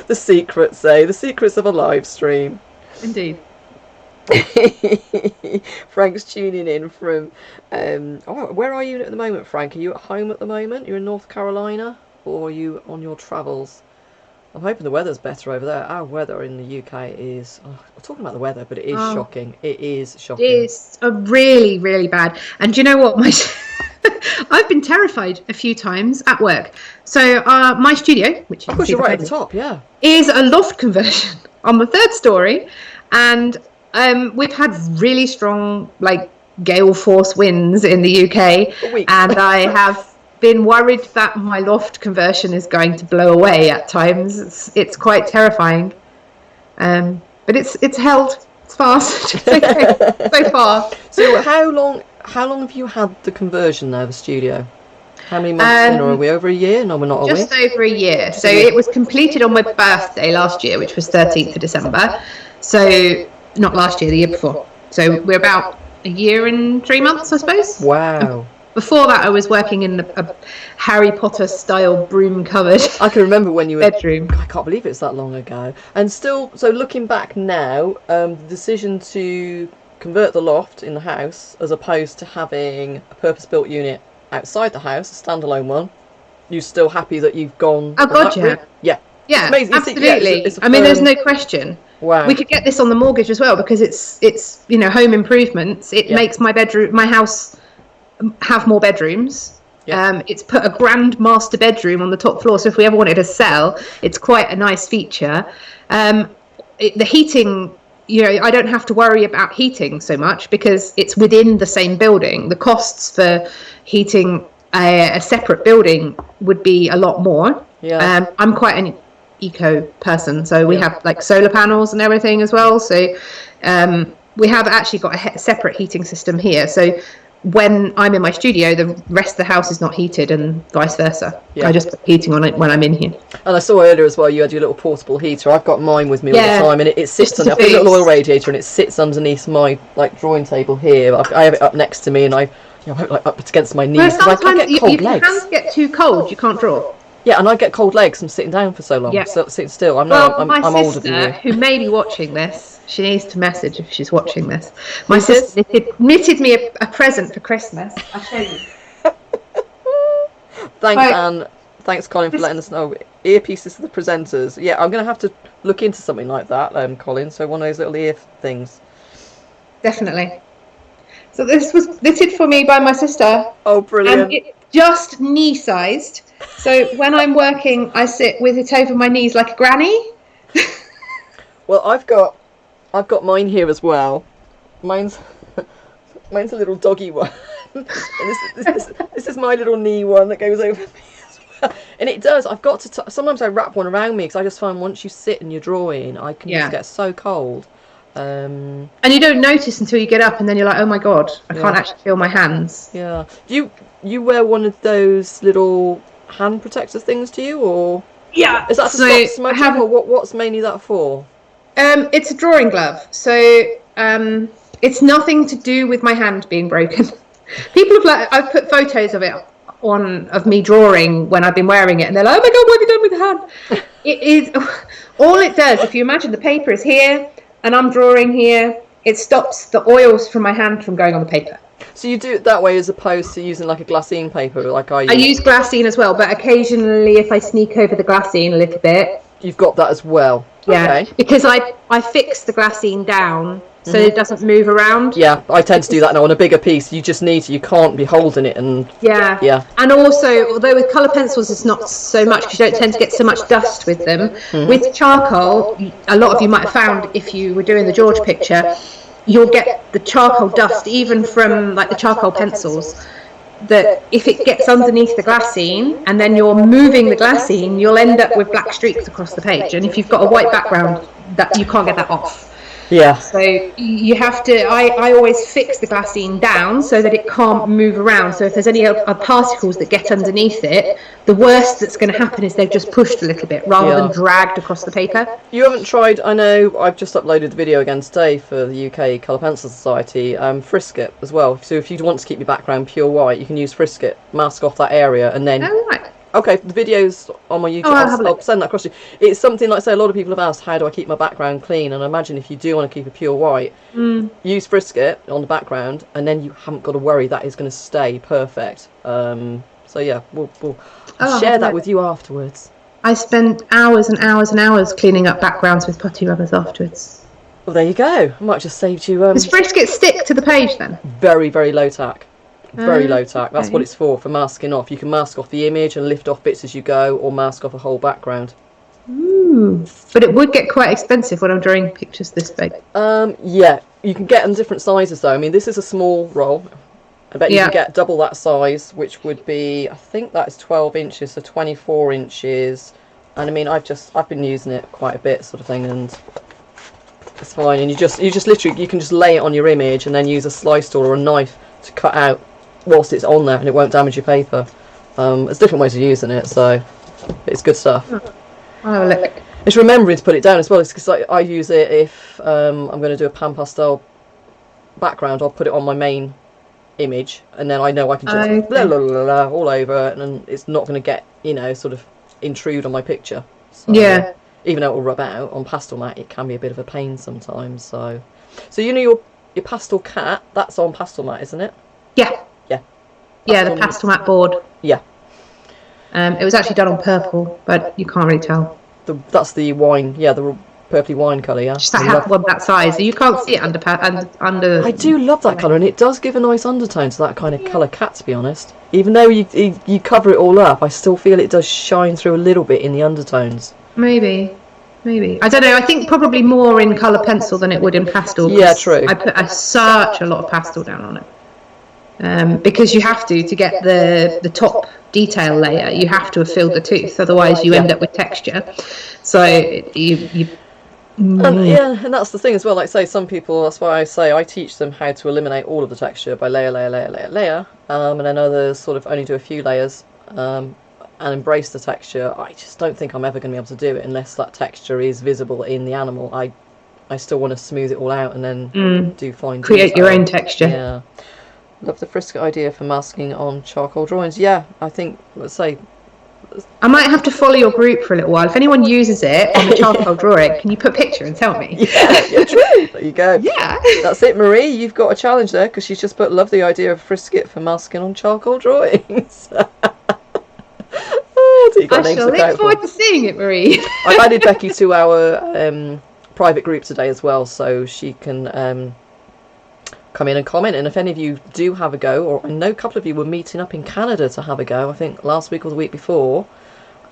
The secrets, the secrets of a live stream. Indeed. Frank's tuning in from where are you at the moment, Frank? Are you at home at the moment? You're in North Carolina, or are you on your travels? I'm hoping the weather's better over there. Our weather in the UK is... we're talking about the weather, but it is shocking. It is shocking. It is really, really bad. And do you know what? I've been terrified a few times at work. So my studio, which you of course you're right at the top, yeah, is a loft conversion on the 3rd story. And we've had really strong, like, gale force winds in the UK. And I have been worried that my loft conversion is going to blow away at times. It's quite terrifying, but it's held fast so far. So how long have you had the conversion now, the studio? How many months in, or are we over a year? No, we're not. Just over a year. So it was completed on my birthday last year, which was 13th of December. So not last year, the year before. So we're about a year and 3 months, I suppose. Wow. Before that, I was working in a Harry Potter style broom covered. I can remember when you were bedroom. I can't believe it's that long ago. And still, so looking back now, the decision to convert the loft in the house, as opposed to having a purpose-built unit outside the house, a standalone one, you're still happy that you've gone? Oh God, yeah. Yeah, absolutely. I mean, there's no question. Wow. We could get this on the mortgage as well, because it's home improvements. It makes my house have more bedrooms. It's put a grand master bedroom on the top floor, so if we ever wanted to sell, it's quite a nice feature. The heating, I don't have to worry about heating so much because it's within the same building. The costs for heating a separate building would be a lot more. I'm quite an eco person, so we have like solar panels and everything as well, so we have actually got a separate heating system here, so when I'm in my studio, the rest of the house is not heated, and vice versa. I just put heating on it when I'm in here. And I saw earlier as well, you had your little portable heater. I've got mine with me all the time, and it sits on. I've got a little oil radiator, and it sits underneath my drawing table here. I have it up next to me, and I up against my knees because I get cold legs. Your hands get too cold, you can't draw. Yeah, and I get cold legs from sitting down for so long. Sitting still. I'm older than you. Who may be watching this, she needs to message if she's watching this. My sister knitted me a present for Christmas. I'll show you. Thanks, Anne. Thanks, Colin, for letting us know. Earpieces for the presenters. Yeah, I'm going to have to look into something like that, Colin. So one of those little ear things. Definitely. So this was knitted for me by my sister. Oh, brilliant. And it's just knee-sized. So when I'm working, I sit with it over my knees like a granny. Well, I've got mine here as well. Mine's a little doggy one. And this is my little knee one that goes over me as well. And it does. I've got to. Sometimes I wrap one around me because I just find once you sit and you're drawing, I can just get so cold. And you don't notice until you get up, and then you're like, oh my God, I can't actually feel my hands. Yeah. Do you wear one of those little hand protector things, do you, or is that to stop smudging, or what's mainly that for? It's a drawing glove, so it's nothing to do with my hand being broken. People have I've put photos of it of me drawing when I've been wearing it, and they're like, oh my God, what have you done with the hand? It is all it does. If you imagine the paper is here and I'm drawing here, it stops the oils from my hand from going on the paper. So you do it that way as opposed to using like a glassine paper like I use? I use glassine as well, but occasionally if I sneak over the glassine a little bit. You've got that as well? Yeah, okay. Because I fix the glassine down so it doesn't move around. Yeah, I tend to do that now on a bigger piece. You just need to, you can't be holding it and... Yeah. And also, although with colour pencils it's not so much because you don't tend to get so much dust with them. With charcoal, a lot of you might have found if you were doing the George picture, you'll get the charcoal dust even from like the charcoal pencils, that if it gets underneath the glassine and then you're moving the glassine, you'll end up with black streaks across the page. And if you've got a white background, that you can't get that off. Yeah. So you have to, I always fix the glassine down so that it can't move around. So if there's any particles that get underneath it, the worst that's going to happen is they've just pushed a little bit rather than dragged across the paper. You haven't tried, I know I've just uploaded the video again today for the UK Colour Pencil Society, Frisket as well. So if you want to keep your background pure white, you can use Frisket, mask off that area and then... Oh, right. Okay, the video's on my YouTube. I'll send that across to you. It's something like, say, a lot of people have asked, how do I keep my background clean? And I imagine if you do want to keep it pure white, use Frisket on the background, and then you haven't got to worry, that is going to stay perfect. So yeah, we'll share that with you afterwards. I spent hours and hours and hours cleaning up backgrounds with putty rubbers afterwards. Well, there you go. I might have just saved you... Does Frisket stick to the page then? Very, very low tack. Very low tack. That's what it's for masking off. You can mask off the image and lift off bits as you go, or mask off a whole background. Ooh. But it would get quite expensive when I'm drawing pictures this big. Yeah, you can get them different sizes though. I mean, this is a small roll. I bet you can get double that size, which would be, I think that is 12 inches, so 24 inches. And I mean, I've been using it quite a bit, sort of thing, and it's fine. And you just literally, you can just lay it on your image and then use a slice tool or a knife to cut out whilst it's on there, and it won't damage your paper. There's different ways of using it, so it's good stuff. I'll have a look. It's remembering to put it down as well, because I use it if I'm going to do a pan pastel background. I'll put it on my main image, and then I know I can just blah, blah, blah, blah, all over it, and it's not going to get, sort of intrude on my picture. So, even though it will rub out on pastel mat, it can be a bit of a pain sometimes. So your pastel cat, that's on pastel mat, isn't it? Yeah. Yeah, the pastel mat board. Yeah. It was actually done on purple, but you can't really tell. That's the wine, the purpley wine colour, yeah. Just I have one that size, so you can't see it under. I do love that colour, and it does give a nice undertone to that kind of colour cat, to be honest. Even though you cover it all up, I still feel it does shine through a little bit in the undertones. Maybe. I don't know. I think probably more in colour pencil than it would in pastel. Yeah, true. I put such a lot of pastel down on it. Because you have to get the top detail layer, you have to have filled the tooth, otherwise you end up with texture. So and that's the thing as well. Like, say, some people, that's why I say I teach them how to eliminate all of the texture by layer, and then others sort of only do a few layers and embrace the texture. I just don't think I'm ever going to be able to do it unless that texture is visible in the animal. I still want to smooth it all out and then do fine create detail. your own texture. Yeah. Love the Frisket idea for masking on charcoal drawings. Yeah, I think, let's say... I might have to follow your group for a little while. If anyone uses it on the charcoal drawing, can you put a picture and tell me? Yeah, true. There you go. Yeah. That's it, Marie. You've got a challenge there, because she's just put, love the idea of Frisket for masking on charcoal drawings. I shall look forward to seeing it, Marie. I've added Becky to our private group today as well, so she can... come in and comment, and if any of you do have a go, or I know a couple of you were meeting up in Canada to have a go, I think last week or the week before,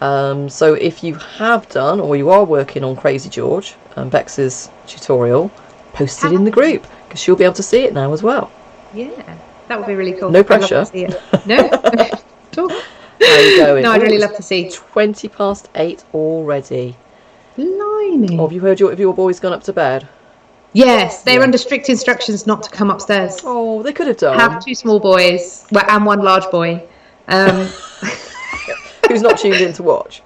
so if you have done, or you are working on Crazy George, Beck's tutorial, post it in the group, because she'll be able to see it now as well. Yeah, that would be really cool. No pressure. No. How are you going? No, I'd really love to see. 8:20 already. Blimey. Oh, have you heard have your boys gone up to bed? Yes, they're under strict instructions not to come upstairs. Oh, they could have done. Have 2 small boys and 1 large boy. Who's not tuned in to watch?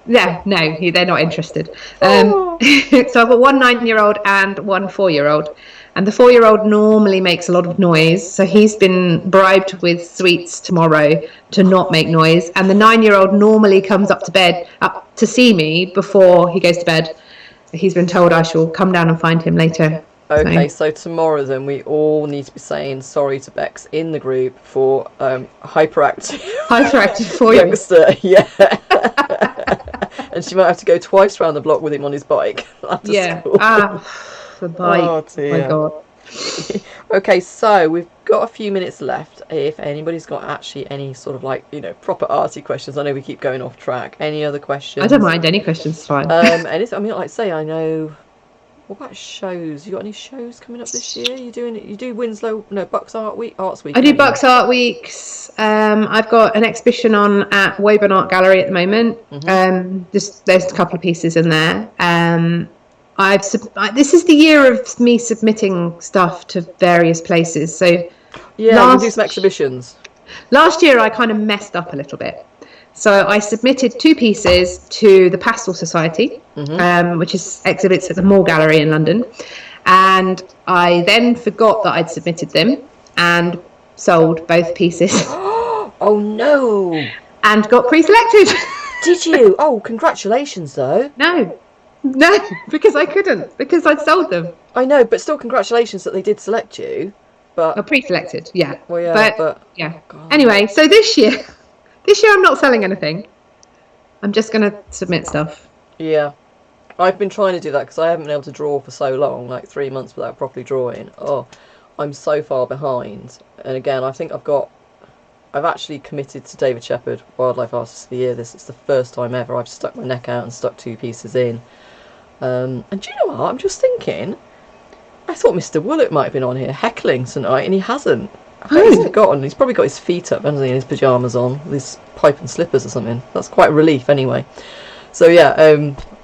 Yeah, no, they're not interested. So I've got 1 9-year-old and 1 4-year-old. And the 4-year-old normally makes a lot of noise. So he's been bribed with sweets tomorrow to not make noise. And the 9-year-old normally comes up to see me before he goes to bed. He's been told I shall come down and find him later Okay, so tomorrow then we all need to be saying sorry to Bex in the group for hyperactive youngster. Yeah. And she might have to go twice round the block with him on his bike after school. The bike. Oh dear. My God. Okay, so we've got a few minutes left. If anybody's got actually any sort of like, proper arty questions, I know we keep going off track. Any other questions? I don't mind, any questions, fine. Anything, I mean, like say, I know. What about shows? You got any shows coming up this year? You do Bucks Arts Week. I do Bucks Art Weeks. I've got an exhibition on at Woburn Art Gallery at the moment. There's a couple of pieces in there. This is the year of me submitting stuff to various places. So yeah, we do some exhibitions. Last year I kind of messed up a little bit. So I submitted 2 pieces to the Pastel Society, which exhibits at the Moore Gallery in London. And I then forgot that I'd submitted them and sold both pieces. Oh no! And got pre-selected. Did you? Oh, congratulations though. No, because I couldn't, because I'd sold them. I know, but still congratulations that they did select you. But pre-selected, yeah. Well, yeah, but yeah. God. Anyway, so this year I'm not selling anything. I'm just going to submit stuff. Yeah. I've been trying to do that because I haven't been able to draw for so long, like 3 months without properly drawing. Oh, I'm so far behind. And again, I think I've actually committed to David Shepherd, Wildlife Artist of the Year. It's the first time ever I've stuck my neck out and stuck 2 pieces in. And do you know what? I'm just thinking, I thought Mr. Woolett might have been on here heckling tonight, and he hasn't. I bet he's forgotten. He's probably got his feet up, hasn't he, in his pyjamas on, with his pipe and slippers or something. That's quite a relief anyway. So yeah,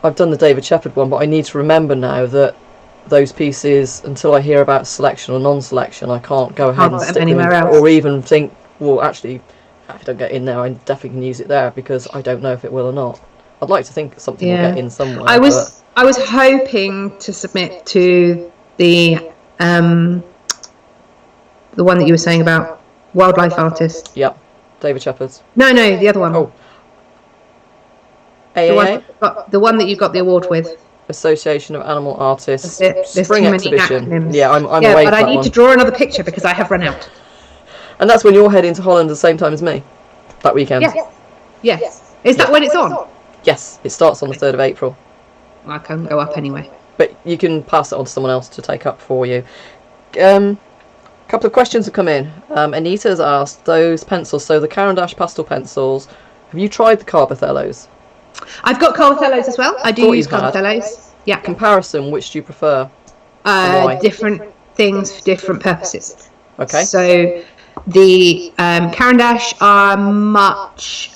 I've done the David Shepherd one, but I need to remember now that those pieces, until I hear about selection or non-selection, I can't go ahead and stick anywhere them in, else. or even think, well, actually, if I don't get in there, I definitely can use it there, because I don't know if it will or not. I'd like to think something will get in somewhere. I was hoping to submit to the one that you were saying about Wildlife Artist. Yep, David Shepherd's. No, the other one. Oh. AAA? The one that you got the award with. Association of Animal Artists. There's Spring too many exhibition. acronyms. Yeah, I'm away but for I that need one. to draw another picture because I have run out. And that's when you're heading to Holland at the same time as me, that weekend. Yes. Is that when it's on? Yes, it starts on the 3rd of April. I can go up anyway. But you can pass it on to someone else to take up for you. A couple of questions have come in. Anita has asked, those pencils, so the Caran d'Ache pastel pencils, have you tried the Carbothellos? I've got Carbothellos as well. I do use Carbothellos. Yeah. Comparison, which do you prefer? Different things for different purposes. Okay. So the Caran d'Ache are much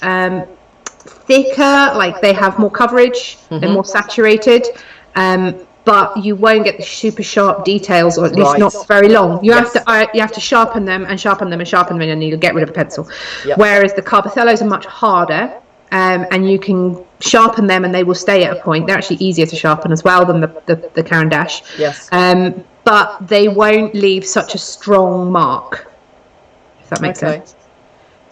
thicker, like they have more coverage, they're more saturated, but you won't get the super sharp details, or at least not very long. You have to sharpen them and sharpen them and sharpen them, and you'll get rid of a pencil. Yep. Whereas the Carbothellos are much harder, and you can sharpen them and they will stay at a point. They're actually easier to sharpen as well than the Caran d'Ache. Yes. But they won't leave such a strong mark, if that makes sense.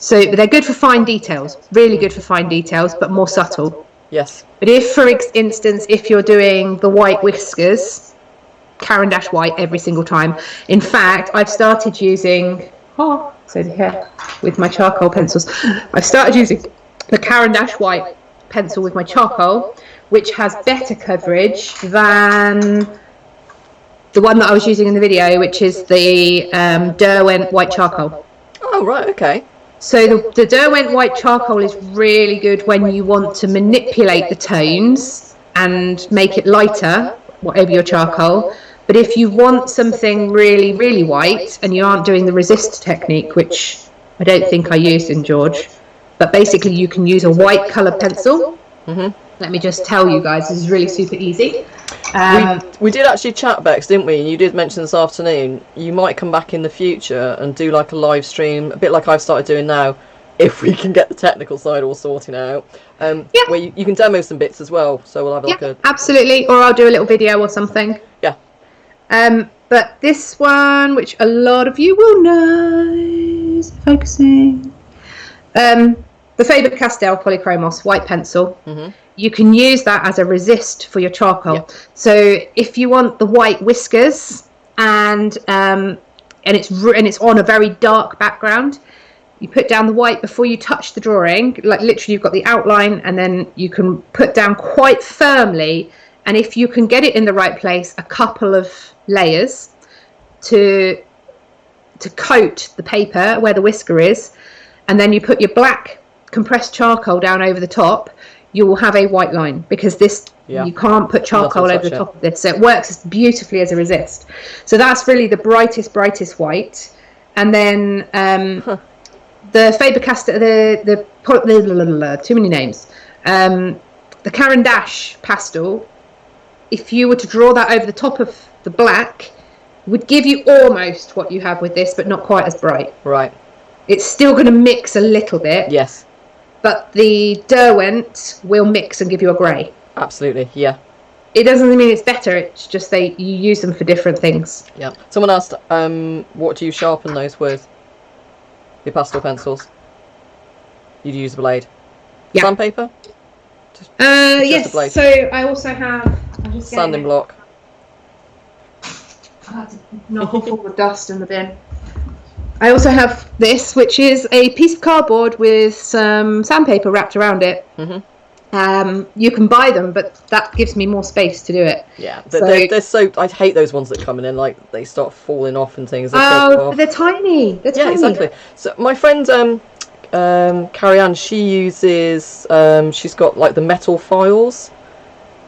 So they're good for fine details, really good for fine details, but more subtle. Yes. But if, for instance, if you're doing the white whiskers, Caran d'Ache white every single time. In fact, I've started using, with my charcoal pencils, I've started using the Caran d'Ache white pencil with my charcoal, which has better coverage than the one that I was using in the video, which is the Derwent white charcoal. Oh, right, okay. So the Derwent white charcoal is really good when you want to manipulate the tones and make it lighter, whatever your charcoal. But if you want something really, really white and you aren't doing the resist technique, which I don't think I used in George, but basically you can use a white coloured pencil. Let me just tell you guys, this is really super easy. We did actually chat, Bex, didn't we? And you did mention this afternoon you might come back in the future and do like a live stream, a bit like I've started doing now, if we can get the technical side all sorted out. Where you can demo some bits as well. So we'll have absolutely. Or I'll do a little video or something. Yeah. But this one, which a lot of you will know, is focusing. The Faber-Castell Polychromos white pencil. You can use that as a resist for your charcoal. So if you want the white whiskers, and it's on a very dark background. You put down the white before you touch the drawing. Like literally, you've got the outline, and then you can put down quite firmly. And if you can get it in the right place, a couple of layers to coat the paper where the whisker is, and then you put your black compressed charcoal down over the top, you will have a white line, because this you can't put charcoal over the top of this, so it works beautifully as a resist. So that's really the brightest white. And then the Faber-Castell, the too many names, the Caran d'Ache pastel, if you were to draw that over the top of the black, would give you almost what you have with this, but not quite as bright. Right. It's still going to mix a little bit. Yes. But the Derwent will mix and give you a grey. Absolutely, yeah. It doesn't mean it's better, it's just you use them for different things. Yeah. Someone asked, what do you sharpen those with? Your pastel pencils? You'd use a blade? Yeah. Sandpaper? Yes, a blade. So I also have... Sanding block. I had to knock off all the dust in the bin. I also have this, which is a piece of cardboard with some sandpaper wrapped around it. Mm-hmm. You can buy them, but that gives me more space to do it. Yeah, they're so... I hate those ones that come in and like they start falling off and things. They're tiny. They're tiny. Exactly. So my friend Carrie Ann, she uses... she's got like the metal files.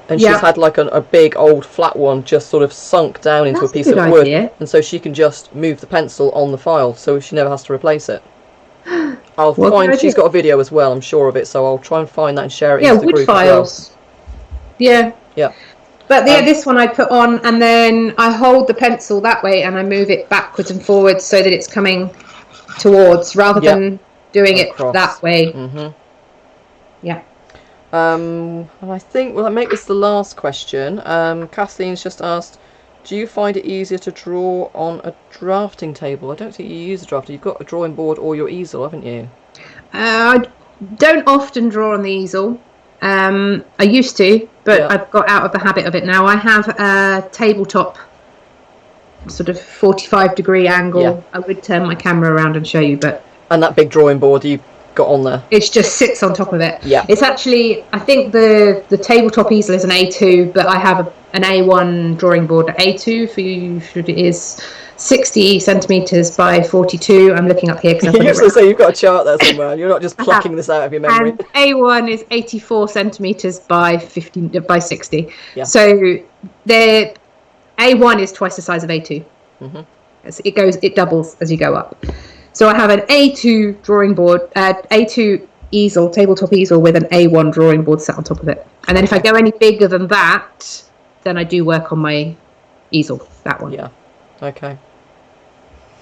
And she's had like a big old flat one just sort of sunk down into a piece of wood. Idea. And so she can just move the pencil on the file so she never has to replace it. I'll find... She's got a video as well, I'm sure of it, so I'll try and find that and share it into the group files. As well. Yeah. Yeah. But this one I put on, and then I hold the pencil that way and I move it backwards and forwards so that it's coming towards, rather than doing it that way. Mm-hmm. Yeah. And I think we'll make this the last question. Kathleen's just asked, do you find it easier to draw on a drafting table? I don't think you use a drafter. You've got a drawing board or your easel, haven't you? I don't often draw on the easel. I used to, but I've got out of the habit of it now. I have a tabletop sort of 45-degree angle. Yeah. I would turn my camera around and show you, but... And that big drawing board you got on there? It just sits on top of it. Yeah. It's actually, I think the tabletop easel is an A2, but I have an A1 drawing board. A2 for you it is 60 centimetres by 42. I'm looking up here because I was you've got a chart there somewhere. You're not just plucking this out of your memory. And A1 is 84 centimetres by 60. Yeah. So the A1 is twice the size of A2. Mm-hmm. It doubles as you go up. So I have an A2 drawing board, A2 easel, tabletop easel with an A1 drawing board set on top of it. And then if I go any bigger than that, then I do work on my easel, that one. Yeah, okay.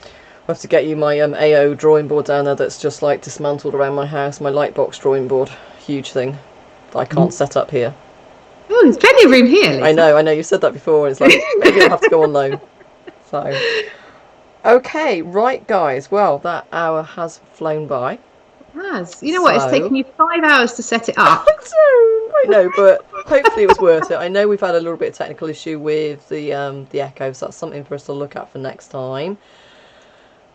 I'll have to get you my AO drawing board down there that's just like dismantled around my house, my light box drawing board, huge thing that I can't set up here. Oh, there's plenty of room here, Lisa. I know, you said that before, it's like, maybe I'll have to go on loan. So... Okay, right, guys. Well, that hour has flown by. It has. You know what? It's taken you 5 hours to set it up. I know, but hopefully it was worth it. I know we've had a little bit of technical issue with the echo, so that's something for us to look at for next time.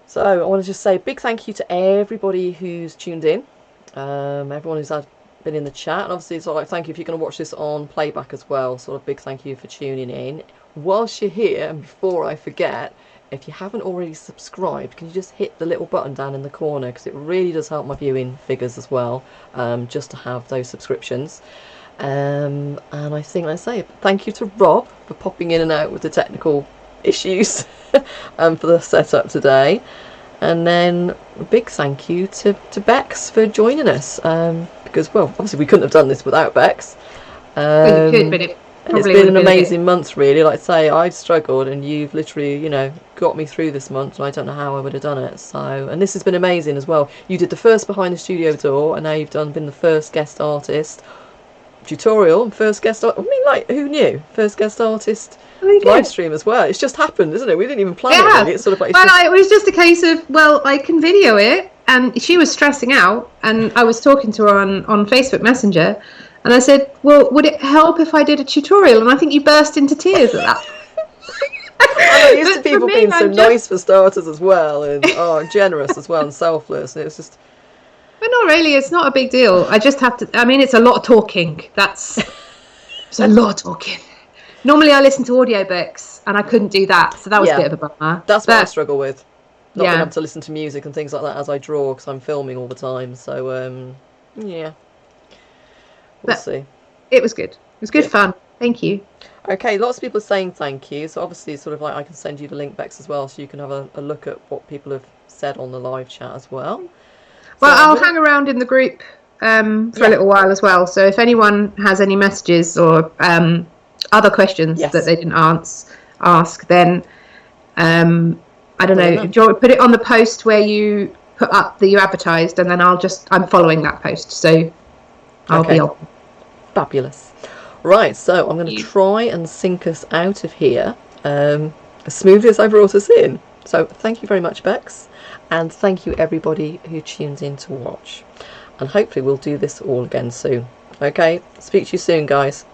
So I want to just say a big thank you to everybody who's tuned in, everyone who's been in the chat, and obviously sort of like thank you if you're going to watch this on playback as well. Sort of big thank you for tuning in. Whilst you're here, and before I forget, if you haven't already subscribed, can you just hit the little button down in the corner, because it really does help my viewing figures as well, just to have those subscriptions. And I think, let's say thank you to Rob for popping in and out with the technical issues for the setup today, and then a big thank you to Bex for joining us, because well, obviously we couldn't have done this without Bex. Well, you could, but it's been an amazing month, really. Like I say, I've struggled, and you've literally, got me through this month, and I don't know how I would have done it. So, and this has been amazing as well. You did the first behind the studio door, and now you've been the first guest artist tutorial, and first guest. I mean, like, who knew? First guest artist live stream as well. It's just happened, isn't it? We didn't even plan it. Really. It's sort of like. It was just a case of, well, I can video it, and she was stressing out, and I was talking to her on Facebook Messenger. And I said, well, would it help if I did a tutorial? And I think you burst into tears at that. got used to But for people me, being so I'm nice for starters as well, and generous as well, and selfless. And it's just, But not really. It's not a big deal. I just have to. I mean, it's a lot of talking. It's a lot of talking. Normally, I listen to audiobooks, and I couldn't do that, so that was a bit of a bummer. That's what I struggle with. Not being Yeah. able to listen to music and things like that as I draw, because I'm filming all the time. So yeah, we'll see. It was good. It was good fun. Thank you. Okay, lots of people are saying thank you. So obviously, sort of like I can send you the link, Bex, as well, so you can have a look at what people have said on the live chat as well. Well, I'll hang around in the group for a little while as well. So if anyone has any messages or other questions that they didn't ask, then I don't know. Do you want to put it on the post where you put up that you advertised, and then I'm following that post, so I'll be on. Fabulous. Right, so I'm going to try and sync us out of here as smoothly as I brought us in. So thank you very much, Bex, and thank you everybody who tunes in to watch. And hopefully we'll do this all again soon. Okay, speak to you soon, guys.